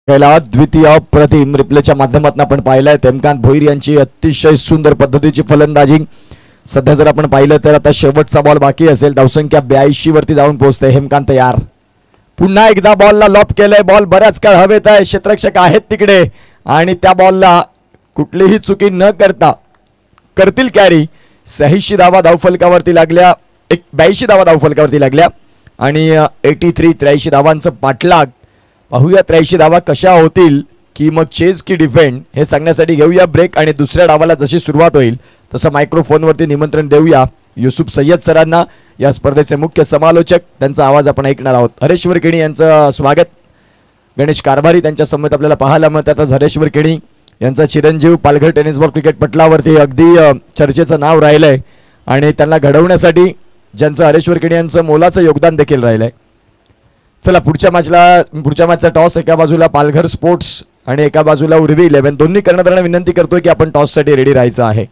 द्वितीय अप्रतिम रिप्लेच्या माध्यमातून आपण पाहिलंय हेमकांत भोईर यांची अतिशय सुंदर पद्धतीची फलंदाजी. सध्या जर आपण पाहिलं तर आता शेवटचा बॉल बाकी असेल. धावसंख्या 82 वरती जाऊन पोहोचते. हेमकांत तयार. पुन्हा एकदा बॉलला लॉप केलंय. बॉल बऱ्याच काळ हवेत आहे. क्षेत्ररक्षक आहेत तिकडे आणि त्या बॉलला कुठलीही चुकी न करता करतील कॅरी. 86 धावा धावफलकावरती लागल्या. 82 धावा धावफलकावरती लागल्या आणि 83 धावांचं पाठलाग. पाहूया 83 धावा कशा होतील की मग चेज की डिफेंड हे सांगण्यासाठी घेऊया ब्रेक. आणि दुसऱ्या डावाला जशी सुरुवात होईल तसं मायक्रोफोनवरती निमंत्रण देऊया युसुफ सय्यद सरांना, या स्पर्धेचे मुख्य समालोचक. त्यांचा आवाज आपण ऐकणार आहोत. हरेश्वर केणी यांचं स्वागत. गणेश कारभारी त्यांच्या समवेत आपल्याला पाहायला मिळतात. हरेश्वर केणी यांचा चिरंजीव पालघर टेनिस बॉल क्रिकेट पटलावरती अगदी चर्चेचं नाव राहिलंय आणि त्यांना घडवण्यासाठी ज्यांचं हरेश्वर केणी यांचं मोलाचं योगदान देखील राहिलंय. चला पुढच्या मॅचचा टॉस एका बाजूला पालघर स्पोर्ट्स आणि एका बाजूला उर्वी 11 दोन्ही कर्णधारांना विनंती करतोय की आपण टॉससाठी रेडी राहायचं आहे.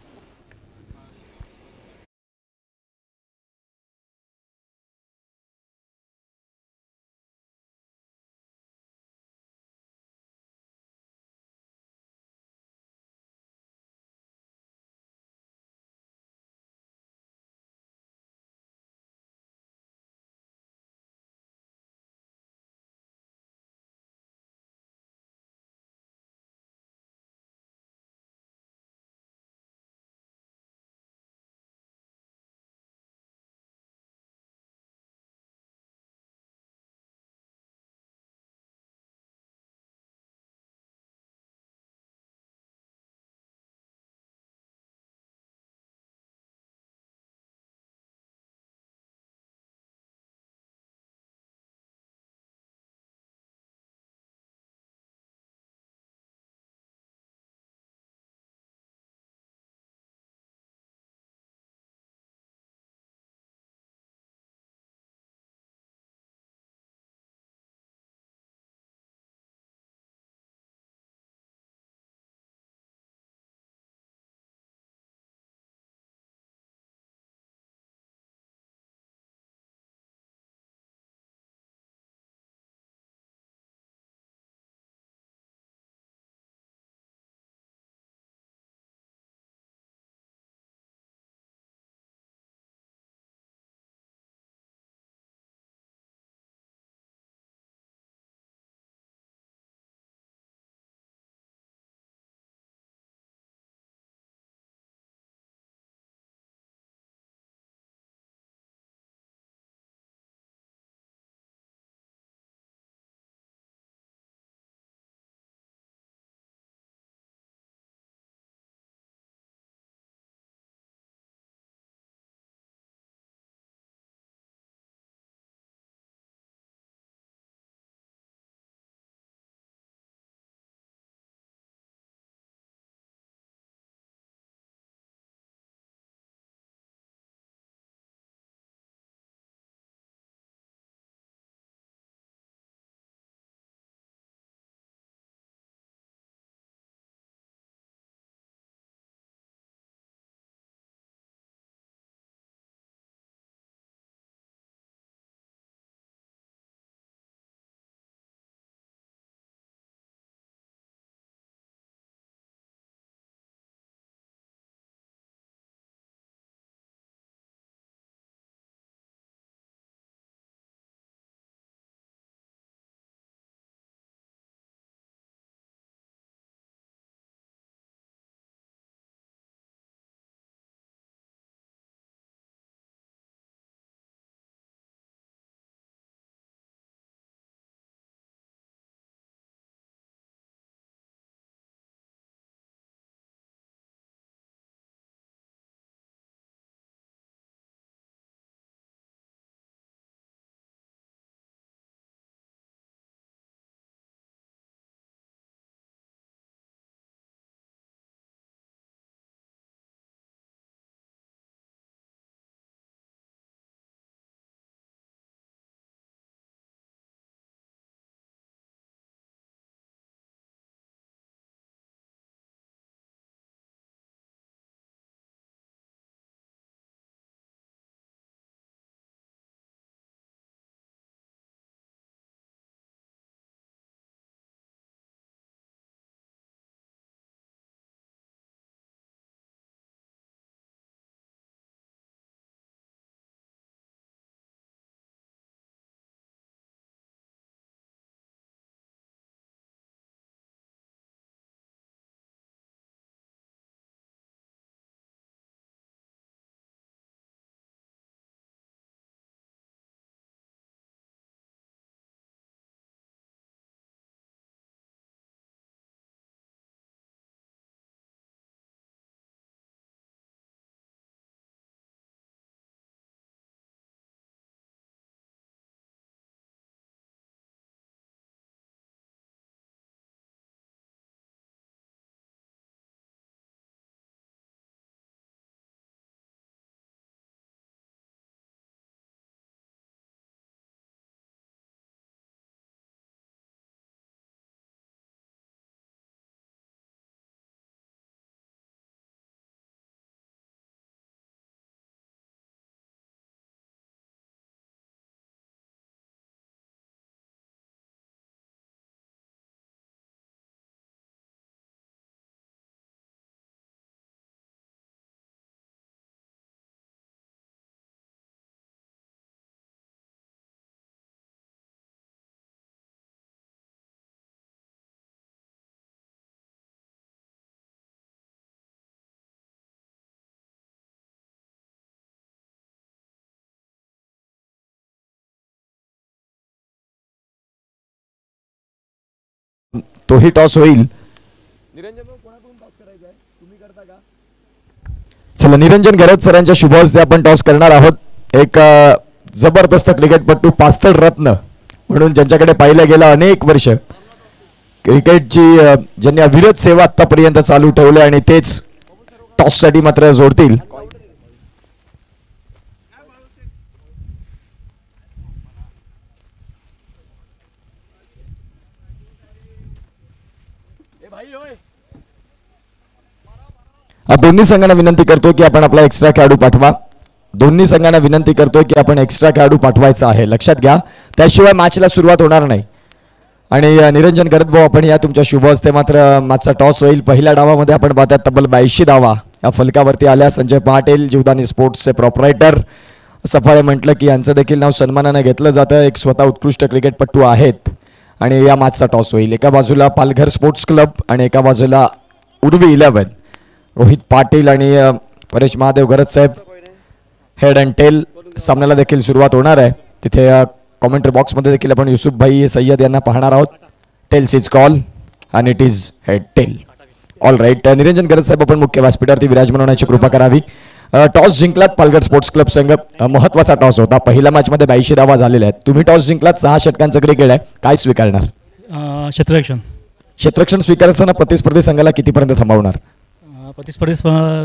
तोही टॉस होईल. चला निरंजन घरत सरांच्या शुभ हस्ते आपण टॉस करणार आहोत. एक जबरदस्त क्रिकेटपटू, पास्तळ रत्न म्हणून ज्यांच्याकडे पाहिलं गेलं अनेक वर्ष क्रिकेटची, ज्यांनी अविरत सेवा आतापर्यंत चालू ठेवली आणि तेच टॉस साठी मात्र जोडतील. दोन्ही संघांना विनंती करतो की आपण आपला एक्स्ट्रा खेळाडू पाठवा. दोन्ही संघांना विनंती करतोय की आपण एक्स्ट्रा खेळाडू पाठवायचा आहे, लक्षात घ्या, त्याशिवाय मॅचला सुरुवात होणार नाही. आणि निरंजन करत भाऊ, आपण या तुमच्या शुभ हस्ते मात्र मॅचचा टॉस होईल. पहिल्या डावामध्ये आपण पाहतात तब्बल 82 धावा या फलकावरती आल्या. संजय पाटील, जीवदानी स्पोर्ट्सचे प्रोपरायटर, सफाळे म्हटलं की यांचं देखील नाव सन्मानाने घेतलं जातं. एक स्वतः उत्कृष्ट क्रिकेटपटू आहेत आणि या मॅचचा टॉस होईल. एका बाजूला पालघर स्पोर्ट्स क्लब आणि एका बाजूला उर्वी 11. रोहित पाटील आणि परेश महादेव घरत साहेब हेड अँड टेल. सामन्याला देखील सुरुवात होणार आहे. तिथे कॉमेंट्री बॉक्समध्ये देखील आपण युसुफ भाई सय्यद यांना पाहणार आहोत. Tails is call and it is head tail. All right, Niranjan Gharat साहेब आपण मुख्य व्यासपीठावरती विराजमान होण्याची कृपा करावी. टॉस जिंकलात पालघर स्पोर्ट्स क्लब संघ. महत्वाचा टॉस होता. पहिल्या मॅचमध्ये 82 धावा झालेल्या आहेत. तुम्ही टॉस जिंकलात, 6 षटकांचं क्रिकेट आहे, काय स्वीकारणार? क्षेत्ररक्षण स्वीकारताना प्रतिस्पर्धी संघाला कितीपर्यंत थांबवणार? प्रतिस्पर्धी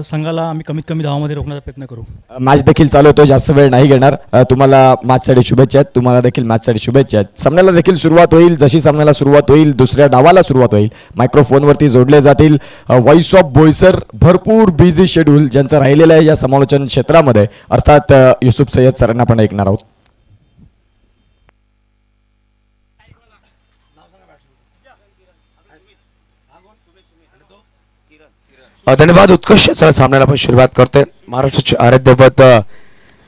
संघाला आम्ही कमीत कमी धावामध्ये रोखण्याचा प्रयत्न करू. मॅच देखील चालू होतो, जास्त वेळ नाही घेणार. तुम्हाला मॅचसाठी शुभेच्छा आहेत. तुम्हाला देखील मॅचसाठी शुभेच्छा आहेत. सामन्याला देखील सुरुवात होईल. जशी सामन्याला सुरुवात होईल, दुसऱ्या डावाला सुरुवात होईल, मायक्रोफोनवरती जोडले जातील व्हॉइस ऑफ बोईसर. भरपूर बिझी शेड्यूल ज्यांचं राहिलेलं आहे या समालोचन क्षेत्रामध्ये, अर्थात युसुफ सय्यद सरांना आपण ऐकणार आहोत. धन्यवाद. उत्कृष्ट सामन्याला आपण सुरुवात करतोय. महाराष्ट्राचे आराध्यवत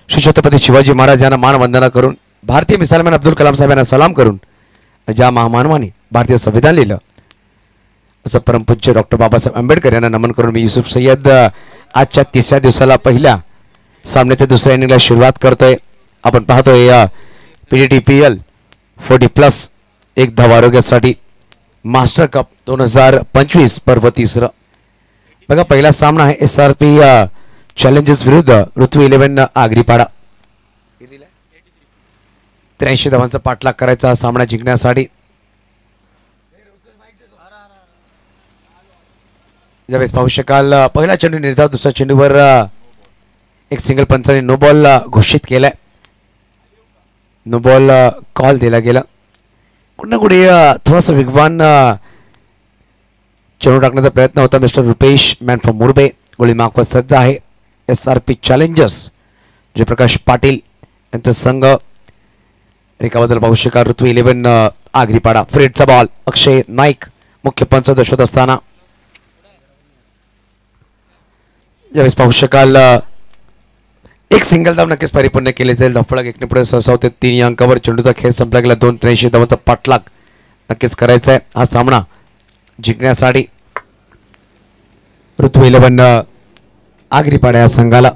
श्री छत्रपती शिवाजी महाराज यांना मानवंदना करून, भारतीय मिसालमॅन अब्दुल कलाम साहेब यांना सलाम करून, ज्या महामानवाने भारतीय संविधान लिहिलं असं परमपूज्य डॉक्टर बाबासाहेब आंबेडकर यांना नमन करून मी युसुफ सय्यद आजच्या 3ऱ्या दिवसाला पहिल्या सामन्याच्या दुसऱ्या इनिंगला सुरुवात करतोय. आपण पाहतोय PDTPL 40+ एक धाव आरोग्यासाठी मास्टर कप 2025 पर्व 3. बघा, पहिला सामना आहे SRP चॅलेंजेस विरुद्ध ऋतू 11 आगरीपाडा. 83 धावांचा पाठलाग करायचा सामना जिंकण्यासाठी. ज्यावेळेस पाहू शकाल पहिला चेंडू निर्धाव, दुसऱ्या चेंडूवर एक सिंगल पंचाने नो बॉल घोषित केलाय. नो बॉल कॉल दिला गेला. कुठे ना कुठे थोडासा वेगवान चेंडू टाकण्याचा प्रयत्न होता. Mister Rupesh man from Murbe गोळी मागवर सज्ज आहे. SRP चॅलेंजर्स जयप्रकाश पाटील यांचा संघ. एकाबद्दल पाहू शकाल ऋतू 11 आगरीपाडा. फ्रेडचा बॉल अक्षय नाईक मुख्य पंच दशवत असताना. ज्यावेळेस पाहू शकाल एक सिंगल धाव नक्कीच परिपूर्ण केले जाईल. धफळक एकने पुढे सरसावते 3 अंकावर. चेंडूचा खेळ संपला गेला. 83 धावांचा पाठलाग नक्कीच करायचा आहे हा सामना जिंकण्यासाठी. ऋतू 11 आगरीपाडा या संघाला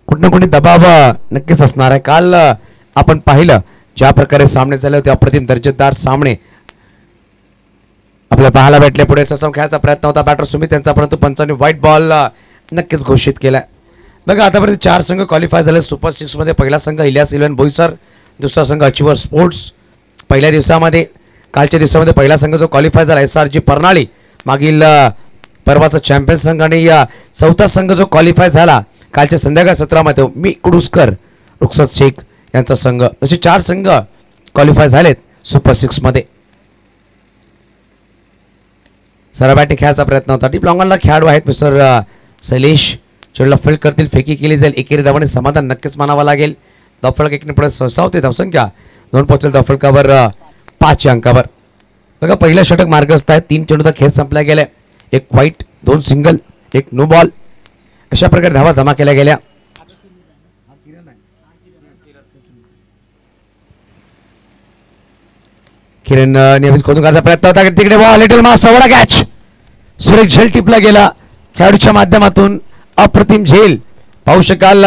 कुठे ना कुठे दबाव नक्कीच असणार आहे. काल आपण पाहिलं ज्या प्रकारे सामने झाले होते, अप्रतिम दर्जेदार सामने आपल्याला पाहायला भेटले. पुढे ससम खेळायचा प्रयत्न होता बॅटर सुमित यांचा, परंतु पंचांनी व्हाईट बॉल नक्कीच घोषित केलाय. बघा, आतापर्यंत 4 संघ क्वालिफाय झाले सुपर 6 मध्ये. पहिला संघ इलियास 11 बोईसर, दुसरा संघ अचिवर स्पोर्ट्स. पहिल्या दिवसामध्ये कालच्या दिवसामध्ये पहिला संघ जो क्वालिफाय झाला SRG परनाळी, मागील परवाचा चॅम्पियन संघ, आणि या चौथा संघ जो क्वालिफाय झाला कालच्या संध्याकाळ सत्रामध्ये मी कुडुसकर रुखसत शेख यांचा संघ. असे 4 संघ क्वालिफाय झालेत सुपर 6 मध्ये. सरळ बॅटिंग खेळायचा प्रयत्न होता. डीप लॉंगॉनला खेळाडू आहेत मिस्टर शैलेश. चेंडूला फील्ड करतील, फेकी केली जाईल. एकेरी धावाने समाधान नक्कीच मानावं लागेल. धावफलक एकने पुढे सहसावते. धावसंख्या 2 पोहोचेल. धावफलकावर 5 अंकावर. बघा, पहिला षटक मार्गस्थ आहे. 3 चेंडूचा खेळ संपला गेला. एक व्हाईट, 2 सिंगल, एक नो बॉल, अशा प्रकारे धावा जमा केल्या गेल्या. किरण नेहमीच खोदून काढायचा प्रयत्न होता. तिकडे बॉल लिटिल मास ओव्हर कॅच. सुरेख झेल टिपला गेला खेळाडूच्या माध्यमातून. अप्रतिम झेल पाहू शकाल.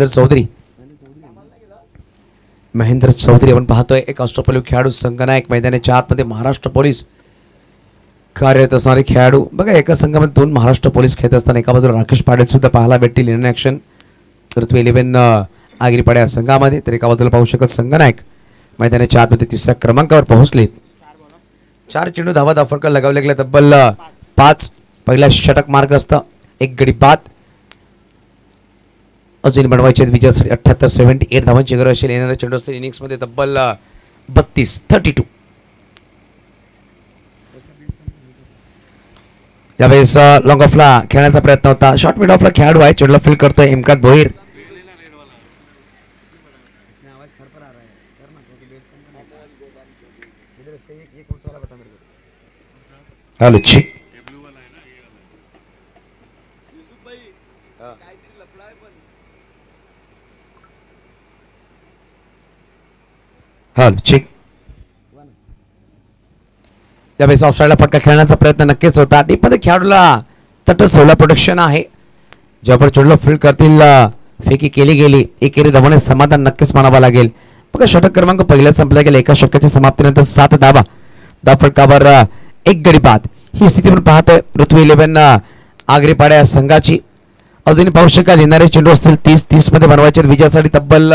चौधरी महेंद्र चौधरी आपण पाहतोय एक अष्टपैलू खेळाडू संघनायक मैदानाच्या आतमध्ये महाराष्ट्र पोलीस कार्यरत असणारे खेळाडू बघा एका संघामध्ये दोन महाराष्ट्र पोलीस खेळत असताना एका बाजूला राकेश पाटील सुद्धा पाहायला भेटतील इन ॲक्शन ऋतू 11 आगरीपाड्या संघामध्ये तर एका बाजूला पाहू शकत संघनायक मैदानाच्या आतमध्ये तिसऱ्या क्रमांकावर पोहोचलेत 4 चेंडू धावा फरक लगावले गेले तब्बल 5 पहिला षटक मार्ग असतं एक गडी बाद अजून बनवायचे विजयासाठी 78 धावांची गरज असेल येणाऱ्या चेंडू असतील इनिंग्समध्ये तब्बल 32 यावेळेस लॉंग ऑफला खेळण्याचा प्रयत्न होता शॉर्ट मिड ऑफला खेळाडू आहे चेंडूला फील्ड करतोय इम्काद भोईर हॅलो छिक हॅलो छिक यावेळेस ऑफसाईडला फटका खेळण्याचा प्रयत्न नक्कीच होता डीपमध्ये खेळाडूला तटस्थला प्रोटेक्शन आहे ज्यावर चेंडूला फील्ड करतील फेकी केली गेली एकेरी धावाने समाधान नक्कीच मानावं लागेल बघा षटक क्रमांक पहिला संपला गेला एका षटकाच्या समाप्तीनंतर 7 धावा फटकावर एक गडी बाद ही स्थिती आपण पाहतोय ऋतू 11 आगरीपाड्या संघाची अजूनही पाहू शकाल येणारे चेंडू असतील 30 मध्ये बनवायचे विजयासाठी तब्बल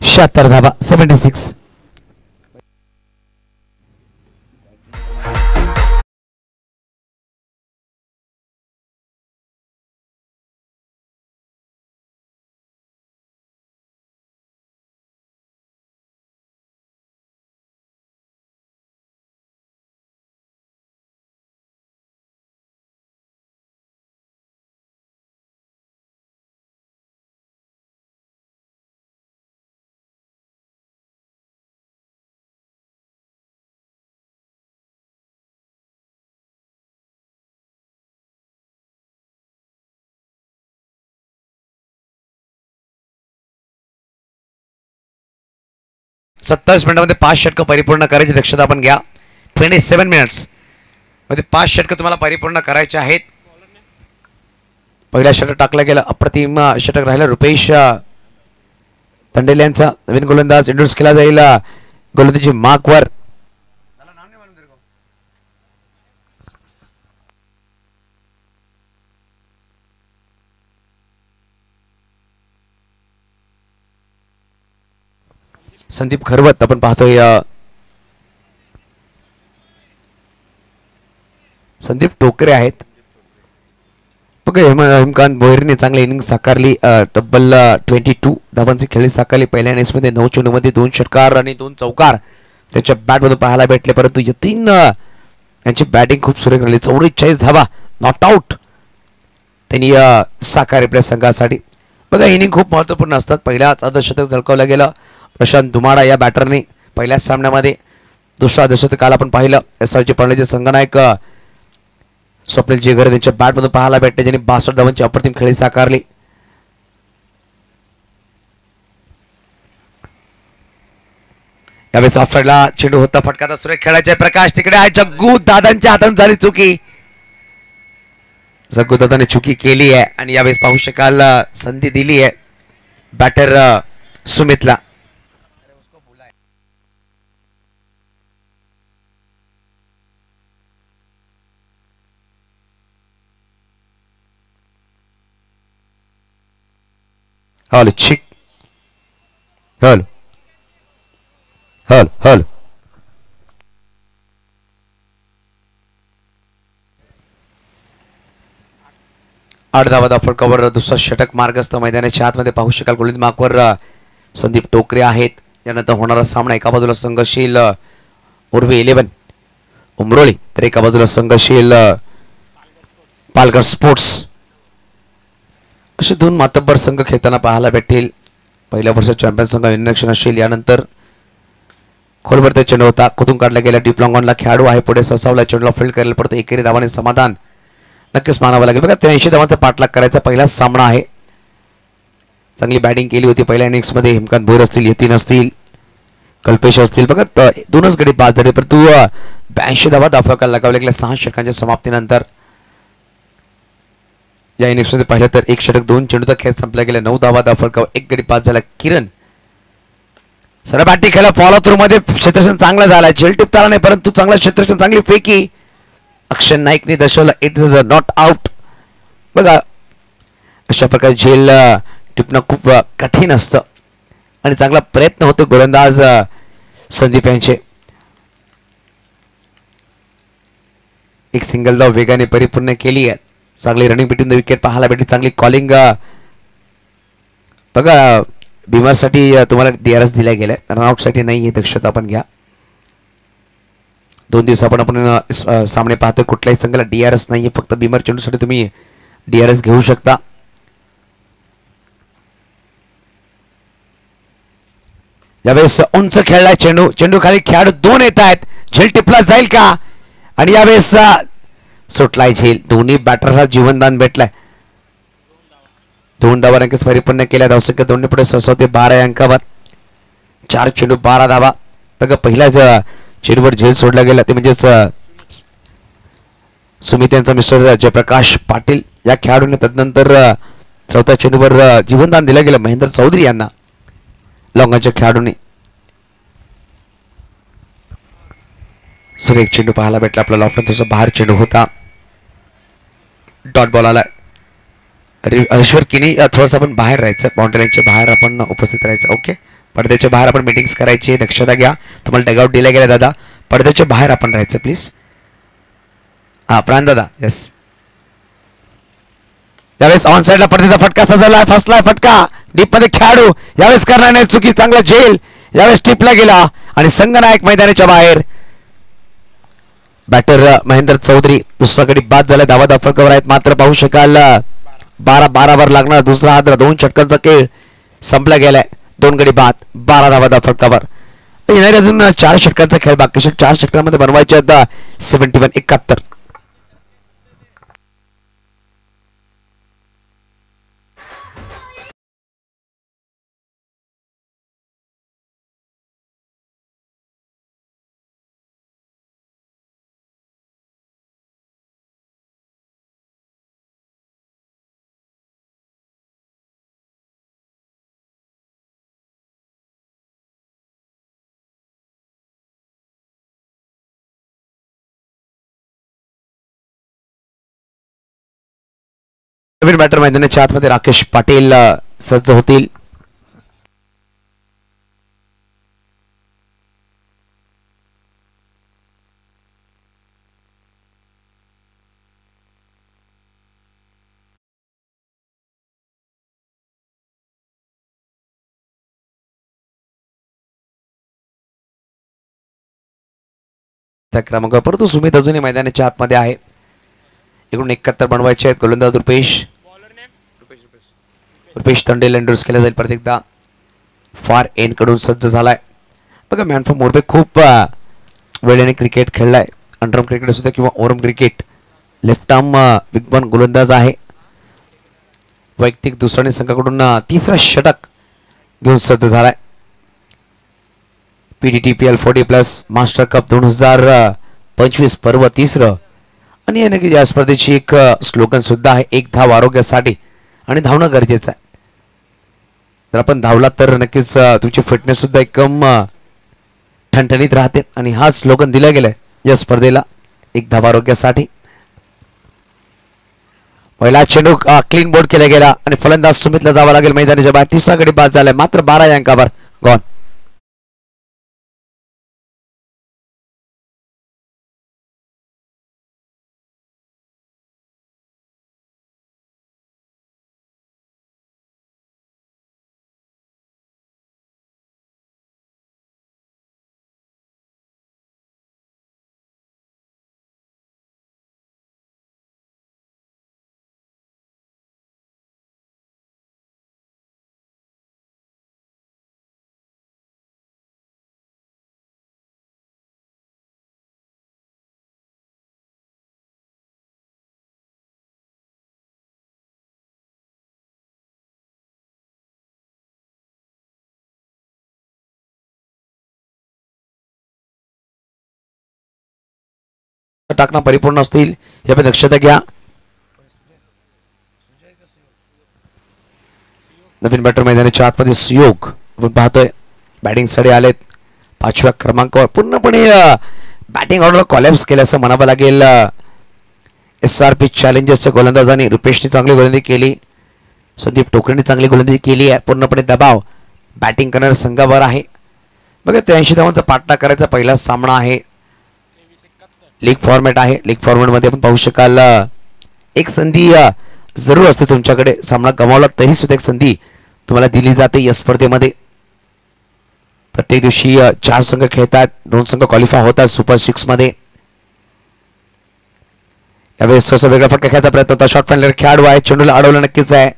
76 धावा 76 27 मिनिटांमध्ये 5 षटकं परिपूर्ण करायची दक्षता आपण घ्या 27 मिनिट्स मध्ये 5 षटकं तुम्हाला परिपूर्ण करायचे आहेत पहिला षटक टाकला गेला अप्रतिम षटक राहिला रुपेश तंडेल यांचा नवीन गोलंदाज इंट्रोड्यूस केला जाईल गोलंदाजी मार्कवर संदीप खरवत आपण पाहतोय संदीप टोकरे आहेत बघा हिमकांत भोईरने चांगली इनिंग साकारली तब्बल 22 धावांची खेळी साकारली पहिल्या इनिंग्समध्ये 9 चेंडूमध्ये 2 षटकार आणि 2 चौकार त्याच्या बॅटमधून पाहायला भेटले परंतु यतीन यांची बॅटिंग खूप सुरेख राहिली 44 धावा नॉट आउट त्यांनी साकारली आपल्या संघासाठी बघा इनिंग खूप महत्त्वपूर्ण असतात पहिल्याच अर्धशतक झळकावलं गेलं प्रशांत दुमाडा या बॅटरने पहिल्याच सामन्यामध्ये दुसरा अर्धशतक काल आपण पाहिलं SRG पार्लेचे संघनायक स्वप्नील जेगर त्यांच्या बॅटमधून पाहायला भेटले ज्यांनी 62 धावांची अप्रतिम खेळी साकारली यावेळेस ऑफसाईडला चेंडू होता फटकाचा सुरेख खेळायचे प्रकाश तिकडे आहे जग्गू दादांच्या हातून झाली चुकी जग्गू दादाने चुकी केली आहे आणि यावेळेस पाहू शकाल संधी दिली आहे बॅटर सुमितला हॅलो छिक हॅलो हॅलो हॅलो 8 धावा फटकावर दुसरा षटक मार्गस्थ मैदानाच्या आतमध्ये पाहू शकाल गोलंदाज मार्कवर संदीप टोकरे आहेत यानंतर होणारा सामना एका बाजूला संघशील उर्वी 11 उमरोळी तर एका बाजूला संघशील पालघर स्पोर्ट्स असे दोन मातब्बर संघ खेळताना पाहायला भेटतील पहिल्या वर्षात चॅम्पियन संघ इंडक्शन असेल यानंतर खोलवरती चेंडू होता खोदून काढला गेला डीप लॉंग ऑनला खेळाडू आहे पुढे ससावला चेंडूला फील्ड करायला पडतो एकेरी धावाने समाधान नक्कीच मानावं लागेल बघा 83 धावांचा पाठलाग करायचा पहिलाच सामना आहे चांगली बॅटिंग केली होती पहिल्या इनिंग्समध्ये हिमकांत भोईर असतील यतीन असतील कल्पेश असतील बघा दोनच गडी बाद झाले परंतु 82 धावा दाफका लगावल्या गेल्या 6 षटकांच्या समाप्तीनंतर या इनिंग्समध्ये पाहिलं तर 1 षटक 2 चेंडूचा खेळ संपला गेला. 9 धावा फलकावर 1 गडी पास झाला. किरण सरबाटी खेळला फॉलो थ्रू मध्ये क्षेत्ररक्षण चांगला झाला. झेल टिपता आला नाही परंतु चांगला क्षेत्ररक्षण चांगली फेकी अक्षय नाईकने दर्शवला. It is not out. बघा अशा प्रकारे झेल टिपणं खूप कठीण असतं आणि चांगला प्रयत्न होतो गोलंदाज संदीप यांचे. एक सिंगल धाव वेगाने परिपूर्ण केली आहे. चांगली रनिंग बिटवीन द विकेट पाहायला भेटली. चांगली कॉलिंग बघा बिमरसाठी तुम्हाला DRS दिल्या गेल्या. रनआउटसाठी नाही आहे. दक्षता आपण घ्या. 2 दिवस आपण सामने पाहतोय कुठल्याही संघाला DRS नाही आहे. फक्त बिमर चेंडूसाठी तुम्ही DRS घेऊ शकता. यावेळेस उंच खेळलाय चेंडू. चेंडू खाली खेळाडू 2 येत आहेत. झेल टिपला जाईल का आणि यावेळेस सुटलाय झेल. दोन्ही बॅटरला जीवनदान भेटलाय. 2 धावा नक्कीच परिपूर्ण केल्या. धावसंख्या 2 पुढे 12 अंकावर. 4 चेंडू 12 धावा. बघा पहिल्या चेंडूवर झेल सोडला गेला ते म्हणजेच सुमित यांचा मिस्टर जयप्रकाश पाटील या खेळाडूने. तदनंतर 4थ्या चेंडूवर जीवनदान दिलं गेलं महेंद्र चौधरी यांना लॉंगाच्या खेळाडूने. सुरेख चेंडू पाहायला भेटला आपल्याला. ऑफनचा बाहेर चेंडू होता. डॉट बॉल आला. ईश्वर किनी थोडंसं आपण बाहेर राहायचं. बाउंड्री लाईनच्या बाहेर आपण उपस्थित राहायचं. ओके पडद्याच्या बाहेर आपण मीटिंग्स करायची. दक्षता घ्या. तुम्हाला डगआउट दिला गेला दादा. पडद्याच्या बाहेर आपण राहायचं प्लीज. हा प्राण दादा. येस यावेळेस ऑन साईडला पडद्याचा फटका सजवलाय. फसलाय फटका. डीप मध्ये खेळाडू यावेळेस करणार नाही चुकी. चांगला झेल यावेळेस टिपला गेला आणि संघनायक मैदानाच्या बाहेर. बॅटर महेंद्र चौधरी दुसरा गडी बाद झाला. धावा फलकावर आहेत मात्र पाहू शकाल 12 वर लागणार दुसरा हादरा. 2 षटकांचा खेळ संपला गेलाय. 2 गडी बाद 12 धावा फलकावर. येणारे अजून 4 षटकांचा खेळ बाकी. 4 षटकांमध्ये बनवायचे आता 71 71. नवीन बॅटर मैदानाच्या आतमध्ये राकेश पाटील सज्ज होतील. त्या क्रमांकावर परंतु सुमित अजूनही मैदानाच्या आतमध्ये आहे. इकडून 71 बनवायचे आहेत. गोलंदाज रुपेश तंडेल एंडोर्स केला जाईल. प्रत्येकदा फार एंड कडून सज्ज झालाय. बघा मॅन फ्रॉम मोरबे खूप वेळेने क्रिकेट खेळलाय. अंडरआर्म क्रिकेट सुद्धा किंवा ओव्हरआर्म क्रिकेट. लेफ्ट आर्म विगबन गोलंदाज आहे. वैयक्तिक दुसऱ्या संघाकडून 3रा षटक घेऊन सज्ज झालाय. PDTPL 40+ मास्टर कप 2025 पर्व 3रं आणि या नक्की या स्पर्धेची एक स्लोगन सुद्धा आहे. 1 धाव आरोग्यासाठी आणि धावणं गरजेचं आहे. जर आपण धावला तर नक्कीच तुमची फिटनेस सुद्धा एकदम ठणठणीत राहते आणि हा स्लोगन दिला गेलाय या स्पर्धेला. 1 धाव आरोग्यासाठी. पहिला चेंडू क्लीन बोर्ड केला गेला आणि फलंदाज सुमितला जावं लागेल मैदानाच्या बाहेर. 3रा गडी बाद झालाय मात्र 12 अंकावर गॉन. टाकणं परिपूर्ण असतील याकडे दक्षता घ्या. नवीन बॅटर मैदानाच्या आतमध्ये सुयोग आपण पाहतोय बॅटिंग साठी आलेत 5व्या क्रमांकावर. पूर्णपणे बॅटिंग ऑर्डर कॉलॅप्स केलं असं म्हणावं लागेल. SRP चॅलेंजर्सच्या गोलंदाजांनी रुपेशने चांगली गोलंदाजी केली, संदीप टोकरेने चांगली गोलंदाजी केली आहे. पूर्णपणे दबाव बॅटिंग करणाऱ्या संघावर आहे. बघा 83 धावांचा पाठलाग करायचा पहिला सामना आहे. लीग फॉर्मॅट आहे. लीग फॉर्मॅटमध्ये आपण पाहू शकाल एक संधी जरूर असते तुमच्याकडे. सामना गमावला तरी सुद्धा एक संधी तुम्हाला दिली जाते या स्पर्धेमध्ये. प्रत्येक दिवशी 4 संघ खेळतात, 2 संघ क्वालिफाय होतात सुपर 6 मध्ये. यावेळेस थोडासा वेगळा फटका खेळायचा प्रयत्न होता. शॉर्ट फाईनर खेळाडू आहे, चेंडूला अडवलं नक्कीच आहे.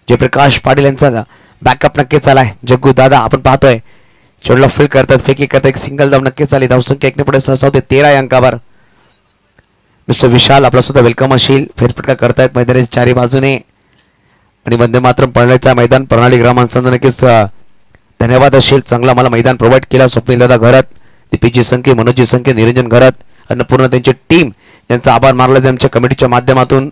जयप्रकाश पाटील यांचा बॅकअप नक्कीच आलाय. जग्गू दादा आपण पाहतोय चेंडूला फील्ड करतात, फेकी करतात, एक सिंगल धाव नक्कीच आली. धावसंख्या 1 ने पुढे सहसा होते 13 अंकावर. मिस्टर विशाल आपला सुद्धा वेलकम असेल. फेरफटका करतायत मैदानाच्या चारी बाजूने आणि वंदे मातरम पळण्याचा मैदान प्रणाली ग्रामांचा नक्कीच धन्यवाद असेल. चांगला मला मैदान प्रोव्हाइड केला. स्वप्नील दादा घरात, दीपेशजी संख्ये, मनोजजी संख्ये, निरंजन घरात, अन्नपूर्ण त्यांची टीम यांचा आभार मानला जाईल. आमच्या कमिटीच्या माध्यमातून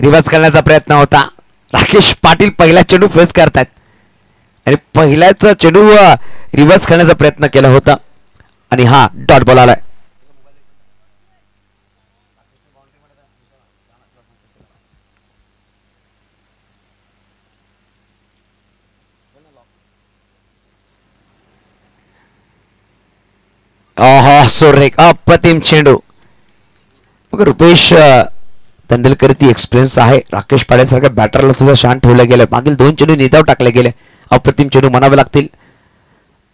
रिव्हर्स करण्याचा प्रयत्न होता. राकेश पाटील पहिला चेंडू फेस करतात आणि पहिल्याच चेंडू रिव्हर्स करण्याचा प्रयत्न केला होता आणि हा डॉट बॉल आलाय. सुरेख अप्रतिम चेंडू. मग रुपेश तेंडुलकर ती एक्सपिरियन्स आहे. राकेश पाटील सारख्या बॅटरला सुद्धा शांत ठेवलं गेलं. मागील 2 चेंडू निधाव टाकले गेले. अप्रतिम चेंडू म्हणावे लागतील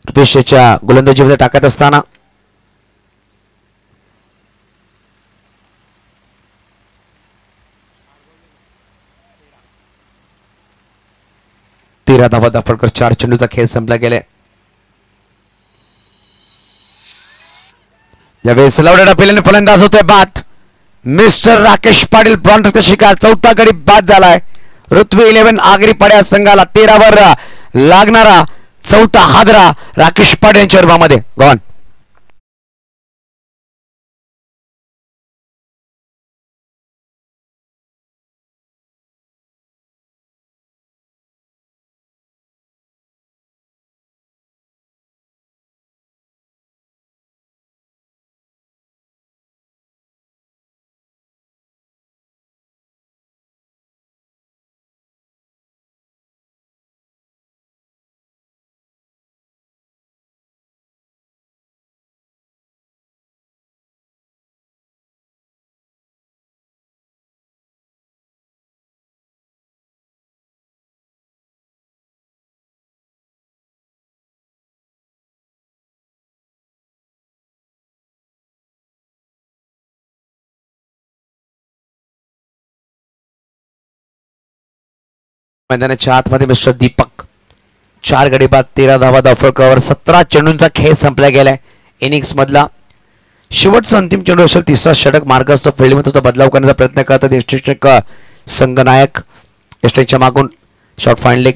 रुपेशच्या गोलंदाजीमध्ये टाकत असताना. तेरा धावा दाफडकर. 4 चेंडूचा खेळ संपला गेले. यावेळेस लवड्या पेल्याने फलंदाज होतोय बाद. मिस्टर राकेश पाटील ब्रॉन्झचा शिकार. 4था गडी बाद झालाय. ऋत्वी 11 आगरी पाड्या संघाला 13 वर लागणारा 4था हादरा राकेश पाटील यांच्या रूपामध्ये गॉन. मैदानाच्या आतमध्ये मिस्टर दीपक. 4 गडी बाद, 13 धावा दाफडकर. 17 चेंडूंचा खेळ संपला गेलाय. इनिंग्स मधला शेवटचा अंतिम चेंडू असेल. 3रा षटक मार्गस्थ फील्डमध्ये त्याचा बदलाव करण्याचा प्रयत्न करतात यष्टेक संघनायक. यष्टेकच्या मागून short fine leg,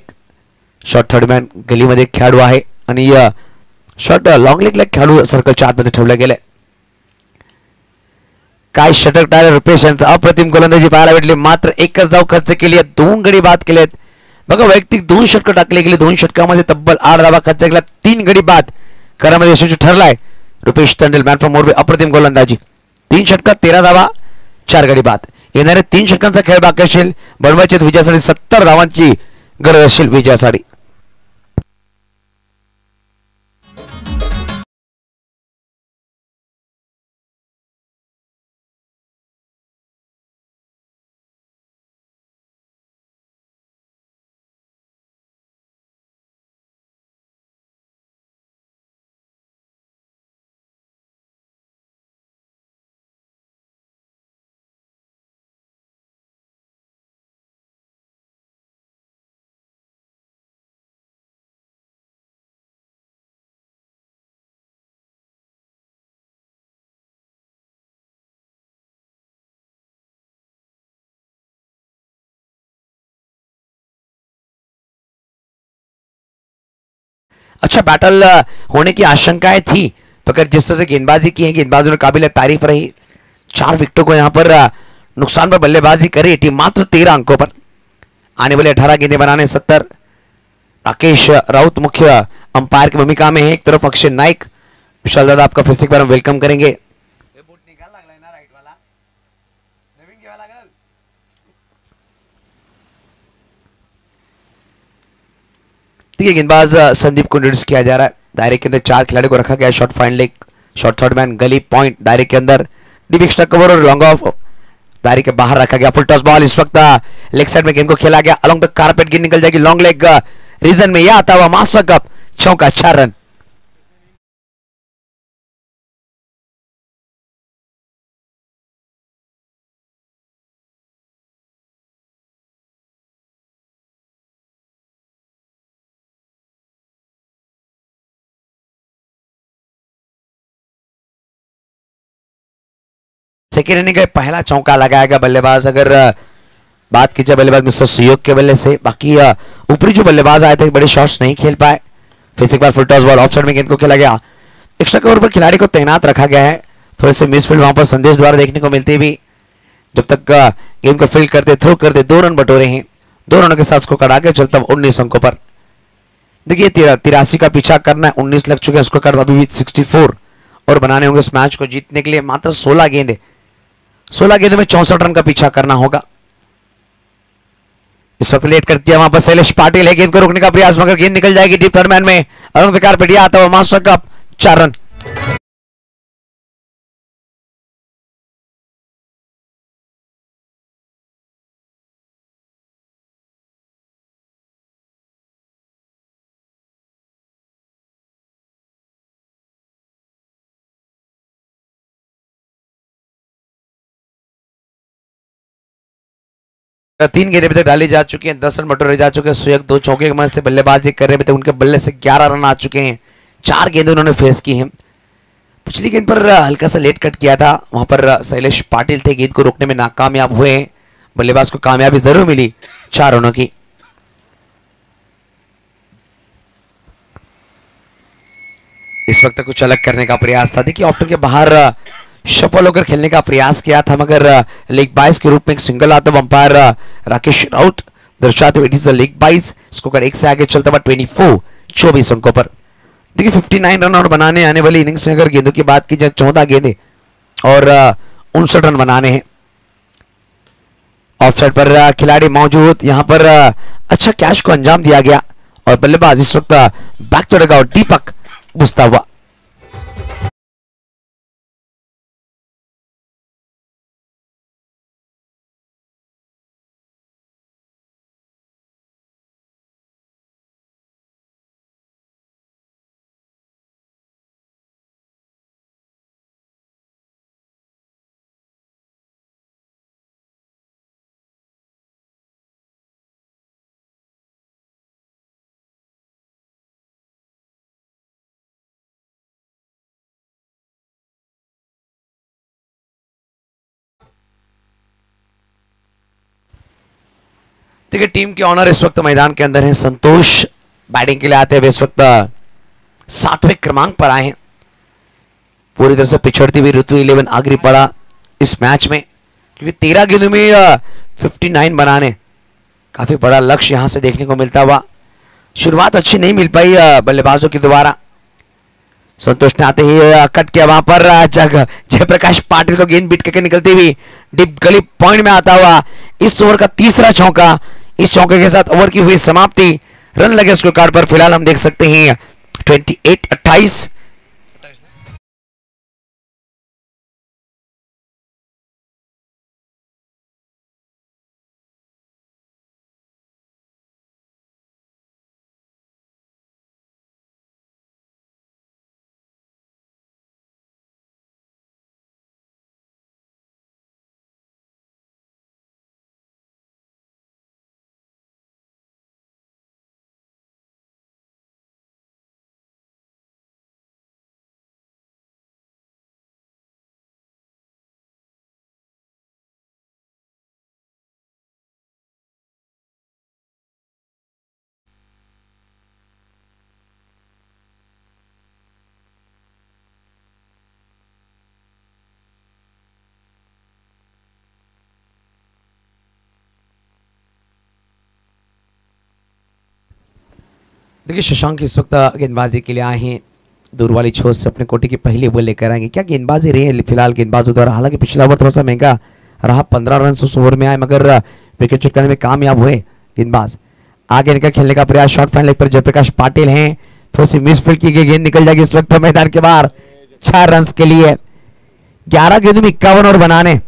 short third man गलीमध्ये खेळाडू आहे आणि शॉर्ट लॉंग लेगला खेळाडू सर्कलच्या आतमध्ये ठेवले गेले. काय षटक टाळले रुपेश यांचा. अप्रतिम गोलंदाजी पाहायला भेटली. मात्र 1च धाव खर्च केली आहे. 2 गडी बाद केलेत. बघा वैयक्तिक 2 षटक टाकले गेले. 2 षटकामध्ये तब्बल 8 धावा खर्च केला. 3 गडी बाद करामध्ये यशस्वी ठरलाय रुपेश तेंडुल. Man from Morbi. अप्रतिम गोलंदाजी. 3 षटकात 13 धावा, 4 गडी बाद. येणारे 3 षटकांचा खेळ बाकी असेल. बनवायचे विजयासाठी 70 धावांची गरज असेल विजयासाठी. अच्छा बैटल होने की आशंकाएं थी, मगर जिस तरह से गेंदबाजी की है गेंदबाजों ने काबिल तारीफ रही। 4 विकेटों को यहाँ पर नुकसान पर बल्लेबाजी करी टीम मात्र 13 अंकों पर। आने वाले 18 गेंदे बनाने 70। राकेश राउत मुख्य अंपायर की भूमिका में है। एक तरफ अक्षय नाइक। विशाल दादा आपका फिर से एक बार हम वेलकम करेंगे। देखिए गेंदबाज संदीप को इंट्रोड्यूस किया जा रहा है। दायरे के अंदर 4 खिलाड़ी को रखा गया है। Short fine leg, short third man, gully point, दायरे के अंदर डीप एक्स्ट्रा कवर और लॉन्ग ऑफ दायरे के बाहर रखा गया। फुल टॉस बॉल इस वक्त लेग साइड में गेंद को खेला गया। अलोंग द कारपेट गेंद निकल जाएगी लॉन्ग लेग रीजन में। यह आता हुआ मास्टर कप चौका 4 रन। सेकेंड इनिंग का पहला चौका लगाएगा बल्लेबाज। अगर बात की जाए बल्लेबाज मिस्टर सुयोग के बल्ले से, बाकी ऊपरी जो बल्लेबाज आए थे बड़े शॉट्स नहीं खेल पाए। फिर से एक बार full toss ball off side में गेंद को खेला गया। एक्स्ट्रा कवर पर खिलाड़ी को तैनात रखा गया है। थोड़े से मिसफील्ड वहां पर संदेश द्वारा देखने को मिलती भी। जब तक गेंद को फील्ड करते थ्रो करते 2 रन बटोरे हैं। 2 रनों के साथ उसको कड़ा के चलता 19 अंकों पर। देखिए 83 का पीछा करना है। 19 लग चुके हैं। उसको कट अभी भी 64 और बनाने होंगे इस मैच को जीतने के लिए। मात्र 16 गेंदे, 16 गेंदों में 64 रन का पीछा करना होगा। इस वक्त लेट कर दिया वहां पर शैलेश पाटिल है। गेंद को रोकने का प्रयास मगर गेंद निकल जाएगी डीप थर्ड मैन में। अरुण विकार पेटिया आता हुआ मास्टर कप 4 रन। तीन गेंदें अभी तक डाली जा चुकी हैं। 10 रन बटोरे जा चुके हैं। सुयोग 2 चौके की मदद से बल्लेबाजी कर रहे थे। उनके बल्ले से 11 रन आ चुके हैं। 4 गेंदें उन्होंने फेस की हैं। पिछली गेंद पर हल्का सा लेट कट किया था। वहां पर शैलेश पाटिल थे, गेंद को रोकने में नाकामयाब हुए हैं। बल्लेबाज को कामयाबी जरूर मिली 4 रनों की। इस वक्त कुछ अलग करने का प्रयास था। देखिए ऑफ्टर के बाहर सफल होकर खेलने का प्रयास किया था मगर लेग बाइस के रूप में एक सिंगल आता हुआ अंपायर राकेश राउत दर्शाते हुए इट इज अ लेग बाइस। स्कोर 1 से आगे चलता हुआ 24, 24 अंकों पर। देखिए 59 रन और बनाने आने वाली इनिंग्स में अगर गेंदों की बात की जाए 14 गेंदे और 59 रन बनाने हैं। ऑफ साइड पर खिलाड़ी मौजूद। यहां पर अच्छा कैच को अंजाम दिया गया और बल्लेबाज इस वक्त बैक टू डगआउट दीपक बुझता हुआ। देखिए टीम के ऑनर इस वक्त मैदान के अंदर हैं। संतोष बैटिंग के लिए आते हुए इस वक्त 7वें क्रमांक पर आए हैं। पूरी तरह से पिछड़ती हुई ऋतु 11 आखिरी पड़ा इस मैच में, क्योंकि 13 गेंदों में 59 बनाने काफी बड़ा लक्ष्य यहां से देखने को मिलता हुआ। शुरुआत अच्छी नहीं मिल पाई बल्लेबाजों के द्वारा। संतोष ने आते ही कट किया वहां पर जयप्रकाश पाटिल को गेंद बीट करके निकलती हुई डिप गली पॉइंट में आता हुआ इस ओवर का तीसरा चौका। इस चौके के साथ ओवर की हुई समाप्ति। रन लगे स्कोर कार्ड पर फिलहाल हम देख सकते हैं 28-28। देखिए शशांक इस वक्त गेंदबाजी के लिए आए हैं, दूर वाली छोर से अपने कोटी की पहली बॉल लेकर आएंगे। क्या गेंदबाजी रही है फिलहाल गेंदबाजों द्वारा, हालांकि पिछला ओवर थोड़ा सा महंगा रहा, 15 रन उस ओवर में आए मगर विकेट चुटकाने में कामयाब हुए गेंदबाज। आगे निकल खेलने का प्रयास, शॉर्ट फाइन लेग पर जयप्रकाश पाटिल हैं, थोड़ी सी मिसफील्ड की गई, गेंद निकल जाएगी इस वक्त मैदान के बाहर 4 रन के लिए। 11 गेंदों में 51 और बनाने।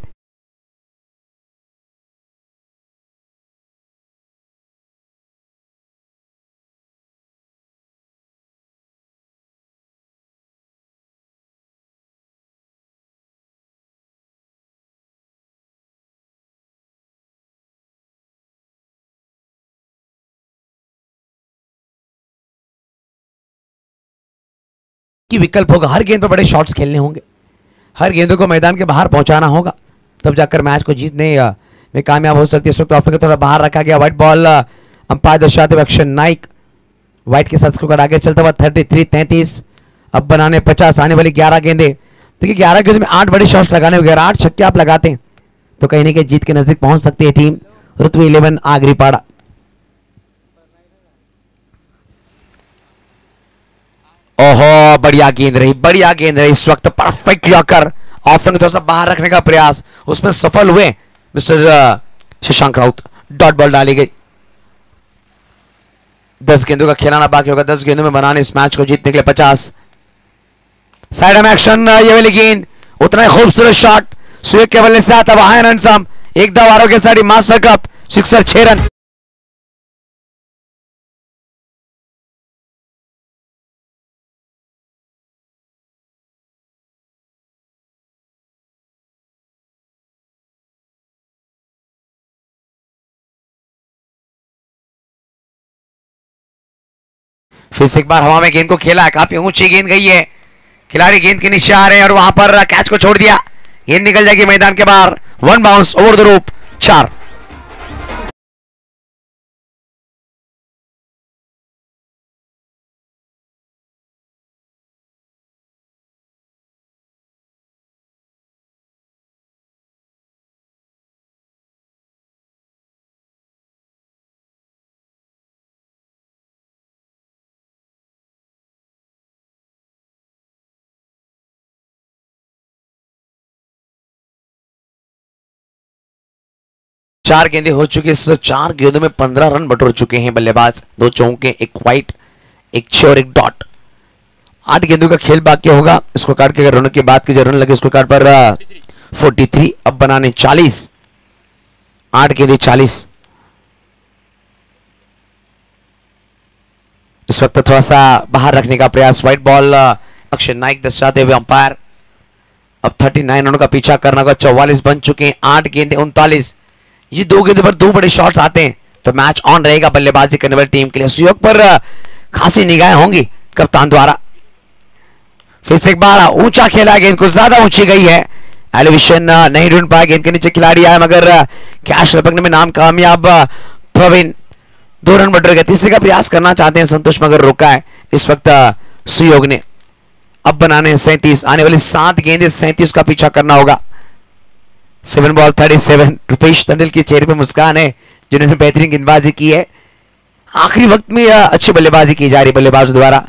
की विकल्प होगा, हर गेंद पर बड़े शॉट्स खेलने होंगे, हर गेंदों को मैदान के बाहर पहुंचाना होगा, तब जाकर मैच को जीतने में कामयाब हो सकती है। इस वक्त ऑफ को थोड़ा बाहर रखा गया, व्हाइट बॉल अंपायर दर्शाते हुए अक्षर नाइक, व्हाइट के साथ स्कोर आगे चलता हुआ 33-33, अब बनाने 50, आने वाली 11 गेंदे। देखिए 11 गेंदों में 8 बड़े शॉट्स लगाने होंगे, 8 छक्के आप लगाते हैं तो कहीं ना कहीं जीत के नजदीक पहुंच सकती है टीम ऋतु 11 आगरीपाड़ा। ओहो बढ़िया गेंद रही, बढ़िया गेंद रही, इस वक्त परफेक्ट यॉर्कर, ऑफ को थोड़ा सा बाहर रखने का प्रयास, उसमें सफल हुए mister Shashank Raut, dot ball डाली गई। 10 गेंदों का खिलाना बाकी होगा, 10 गेंदों में बनाने इस मैच को जीतने के लिए 50। साइड में एक्शन, ये वाली गेंद, उतना ही खूबसूरत शॉट, सुयोग के बल्ले से आता हुआ है रन सम, एक दवारों के साथ मास्टर कप सिक्सर 6 रन। फिर से एक बार हवा में गेंद को खेला है, काफी ऊंची गेंद गई है, खिलाड़ी गेंद के नीचे आ रहे हैं और वहां पर कैच को छोड़ दिया, गेंद निकल जाएगी मैदान के बाहर, 1 बाउंस ओवर द रोप 4। चार गेंदें हो चुकी, इस 4 गेंदों में 15 रन बटोर चुके हैं बल्लेबाज, 2 चौके, एक वाइट, एक 6 और एक डॉट। 8 गेंदों का खेल बाकी होगा। स्कोर कार्ड के अगर रनों की बात की जाए, रन लगे स्कोर कार्ड पर 43, अब बनाने 40, 8 गेंदें 40। इस वक्त थोड़ा सा बाहर रखने का प्रयास, व्हाइट बॉल अक्षय नाइक दर्शाते हुए अंपायर। अब 39 रनों का पीछा करना होगा, 44 बन चुके हैं, 8 गेंदें 39। ये 2 गेंदों पर 2 बड़े शॉट्स आते हैं तो मैच ऑन रहेगा बल्लेबाजी करने वाली टीम के लिए। सुयोग पर खासी निगाहें होंगी कप्तान द्वारा। फिर से एक बार ऊंचा खेला, गेंद को ज्यादा ऊंची गई है, एलिवेशन नहीं ढूंढ पाया, गेंद के नीचे खिलाड़ी आया मगर कैच लपकने में नाम कामयाब प्रवीण, 2 रन बटोर गए। तीसरे का प्रयास करना चाहते हैं संतोष मगर रोका है इस वक्त सुयोग ने। अब बनाने 37, आने वाली 7 गेंदें 37 का पीछा करना होगा। 7 बॉल 37। रुपेश टंडल के चेहरे पे मुस्कान है जिन्होंने बेहतरीन गेंदबाजी की है, आखिरी वक्त में अच्छी बल्लेबाजी की जा रही बल्लेबाजों द्वारा।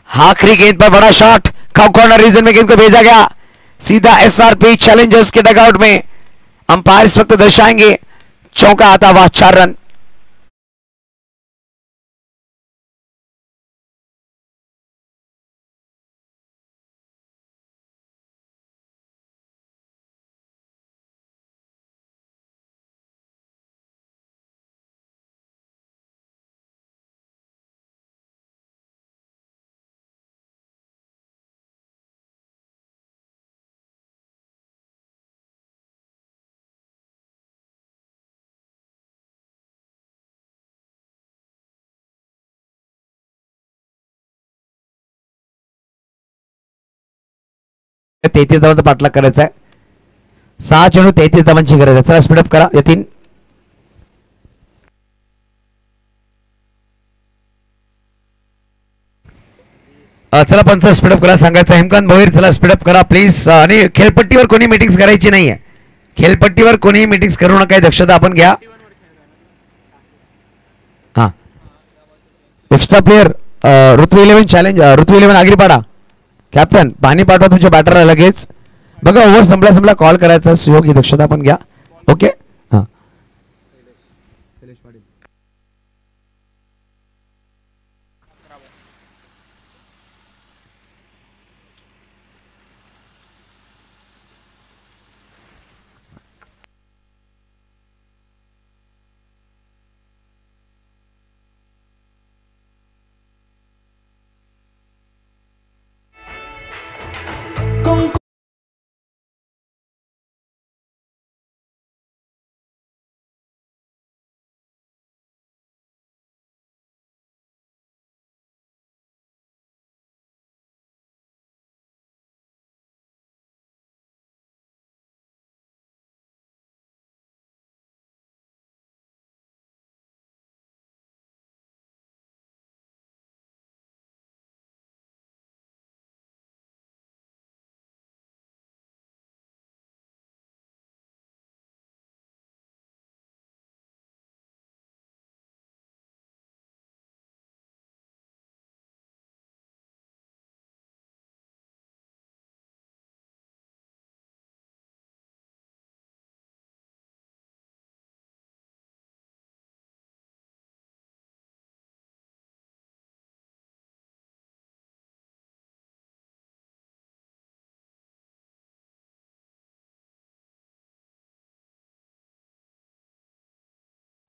आखिरी गेंद पर बड़ा शॉट, कॉर्नर रीजन में गेंद को भेजा गया सीधा एसआरपी चैलेंजर्स के डगआउट में। अंपायर इस वक्त दर्शाएंगे चौका आता हुआ 4 रन। तेहतीस धावांचा पाठलाग करायचा आहे, 6 चेंडू 33 धावांची गरज आहे। चला स्पीडअप करा यतीन। चला पंच स्पीडअप करा सांगायचं, हेमकांत भोईर चला स्पीडअप करा प्लीज। आणि खेळपट्टीवर कोणी मीटिंग्स करायची नाहीये, खेळपट्टीवर कोणी मीटिंग्स करू नका, दक्षता आपण घ्या। हा एक्स्ट्रा प्लेयर ऋतू 11 चॅलेंज, ऋतू 11 आगरीपाडा कॅप्टन पाणी पाठवा तुमच्या बॅटरला लगेच. बघा ओव्हर संपला कॉल करायचा सुयोग ही दक्षता पण घ्या. ओके हां.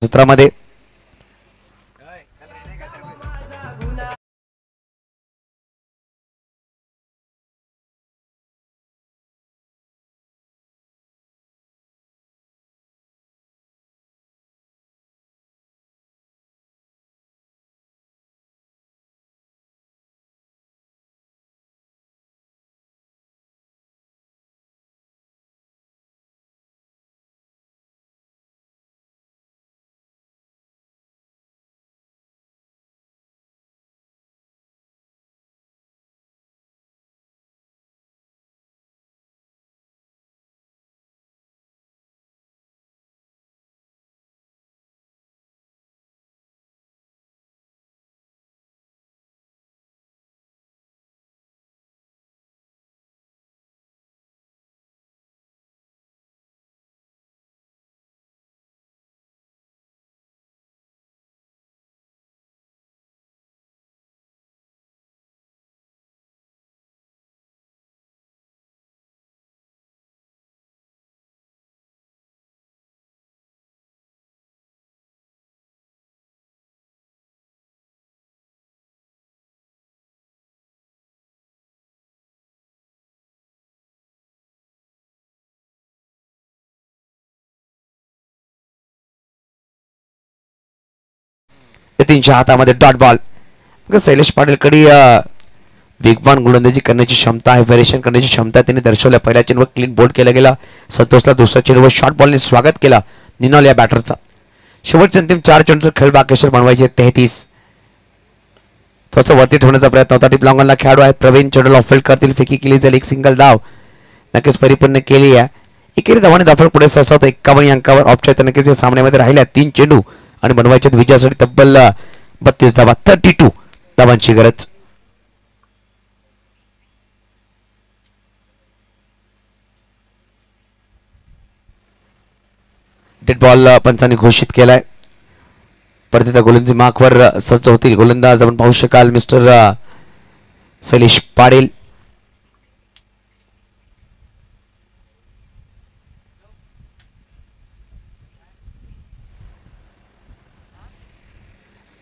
चित्रामध्ये तीनच्या हातामध्ये डॉट बॉल. शैलेश पाटीलकडे वेगवान गोलंदाजी करण्याची क्षमता आहे, व्हेरिएशन करण्याची क्षमता त्यांनी दर्शवल्या. पहिल्या चेंडूवर क्लीन बोल्ड केला गेला संतोषला. दुसऱ्या चेंडूवर शॉर्ट बॉलने स्वागत केला निनॉल या बॅटरचा. शेवटचे अंतिम 4 चेंडूचा खेळ बाकेश्वर बनवायचे 33. थोडंसं वरती ठेवण्याचा प्रयत्न होता. टीप लॉंगनला खेळाडू आहेत प्रवीण. चेंडूला ऑफफील्ड करतील, फेकी केली जाईल. एक सिंगल धाव नक्कीच परिपूर्ण केली आहे. एकेरी धावाने दाखल पुढे 51 अंकावर ऑफच्या नक्कीच या सामन्यामध्ये राहिल्या 3 चेंडू आणि बनवायचे विजयासाठी तब्बल 32 धावा. 32 धावांची गरज. डेड बॉल पंचांनी घोषित केलाय. परत त्या गोलंदाजी मार्कवर सज्ज होतील गोलंदाज. आपण पाहू शकाल मिस्टर शैलेश पाटील.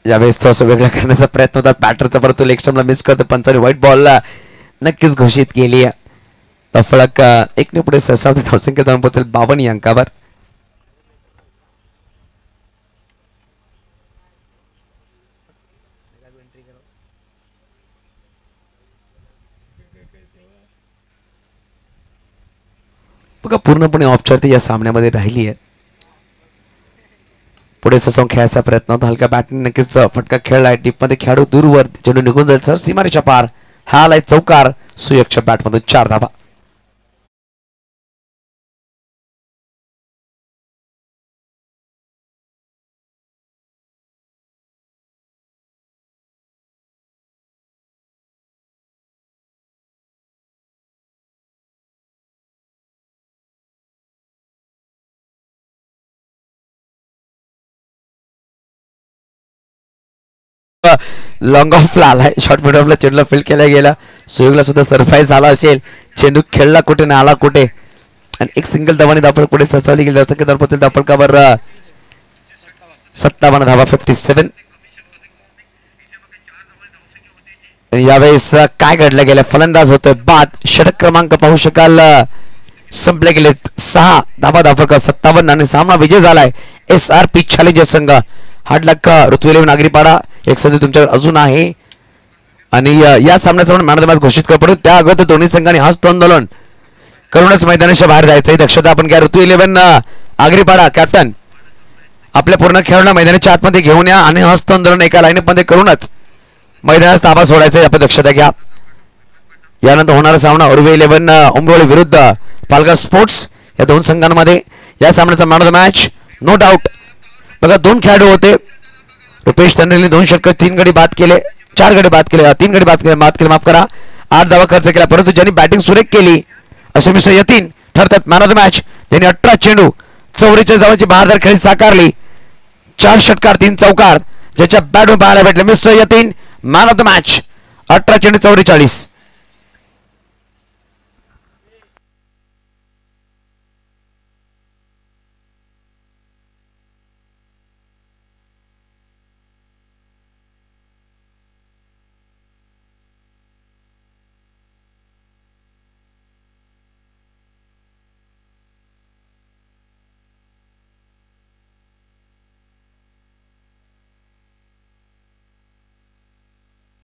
यावेळेस थोडंसं वेगळा करण्याचा प्रयत्न होता बॅटरचा, परंतु लेग स्टंपला मिस करतो. पंचांनी व्हाईट बॉलला नक्कीच घोषित केली आहे. फलक 1 ने पुढे सहसा धावसंख्या धावून पोहोचेल 52 अंकावर. बघा पूर्णपणे औपचारिक या सामन्यामध्ये राहिली आहे. पुढे ससवून खेळायचा प्रयत्न होता. हलक्या बॅटने नक्कीच फटका खेळलाय. टीपमध्ये खेळाडू दूरवर चेंडू निघून जाईल सर सीमारेच्या पार. हा आलाय चौकार. सुयशच्या बॅटमधून 4 धावा. लॉंग ऑफला आलाय, शॉर्ट मिड ऑफला चेंडूला फील्ड केला गेला. सुयोगला सुद्धा सरप्राईज झाला असेल, चेंडू खेळला कुठे ना आला कुठे, आणि एक सिंगल धावाने धापळ पुढे ससावली गेली. संख्या पोहोचेल धापळकावर 57 धावा 57. यावेळेस काय घडलं गेलं, फलंदाज होतोय बाद. षटक क्रमांक पाहू शकाल, संपले गेलेत 6 धावा धापळकर 57 आणि सामना विजय झालाय SRP चॅलेंजर्स संघ. हार्ड लक ऋतू नागरीपाडा, एक संधी तुमच्याकडे अजून आहे आणि या सामन्याचा आपण मॅन ऑफ द मॅच घोषित करू. त्या अगोदर दोन्ही संघांनी हस्त आंदोलन करूनच मैदानाच्या बाहेर जायचं, दक्षता आपण घ्या. ऋतू 11 आगरीपाडा कॅप्टन, आपल्या पूर्ण खेळाडूंना मैदानाच्या आतमध्ये घेऊन या आणि हस्त आंदोलन एका लाईन मध्ये करूनच मैदानात ताबा सोडायचा आहे, आपण दक्षता घ्या. यानंतर होणारा सामना उर्वे 11 उंबरोळी विरुद्ध पालघर स्पोर्ट्स, या दोन संघांमध्ये या सामन्याचा man of the match no doubt. बघा 2 खेळाडू होते, रुपेश तंड्रेने 2 षटक 3 गडी बाद केले, 4 गडी बाद केले, 3 गडी बाद केले माफ करा, 8 धावा खर्च केला, परंतु ज्यांनी बॅटिंग सुरेख केली असे मिस्टर यतीन ठरतात मॅन ऑफ द मॅच. त्यांनी 18 चेंडू 44 धावांची बहादर खेळी साकारली, 4 षटकार 3 चौकार, ज्याच्या बॅटून पाहायला भेटले mister Yatin man of the match. 18 चेंडू 44.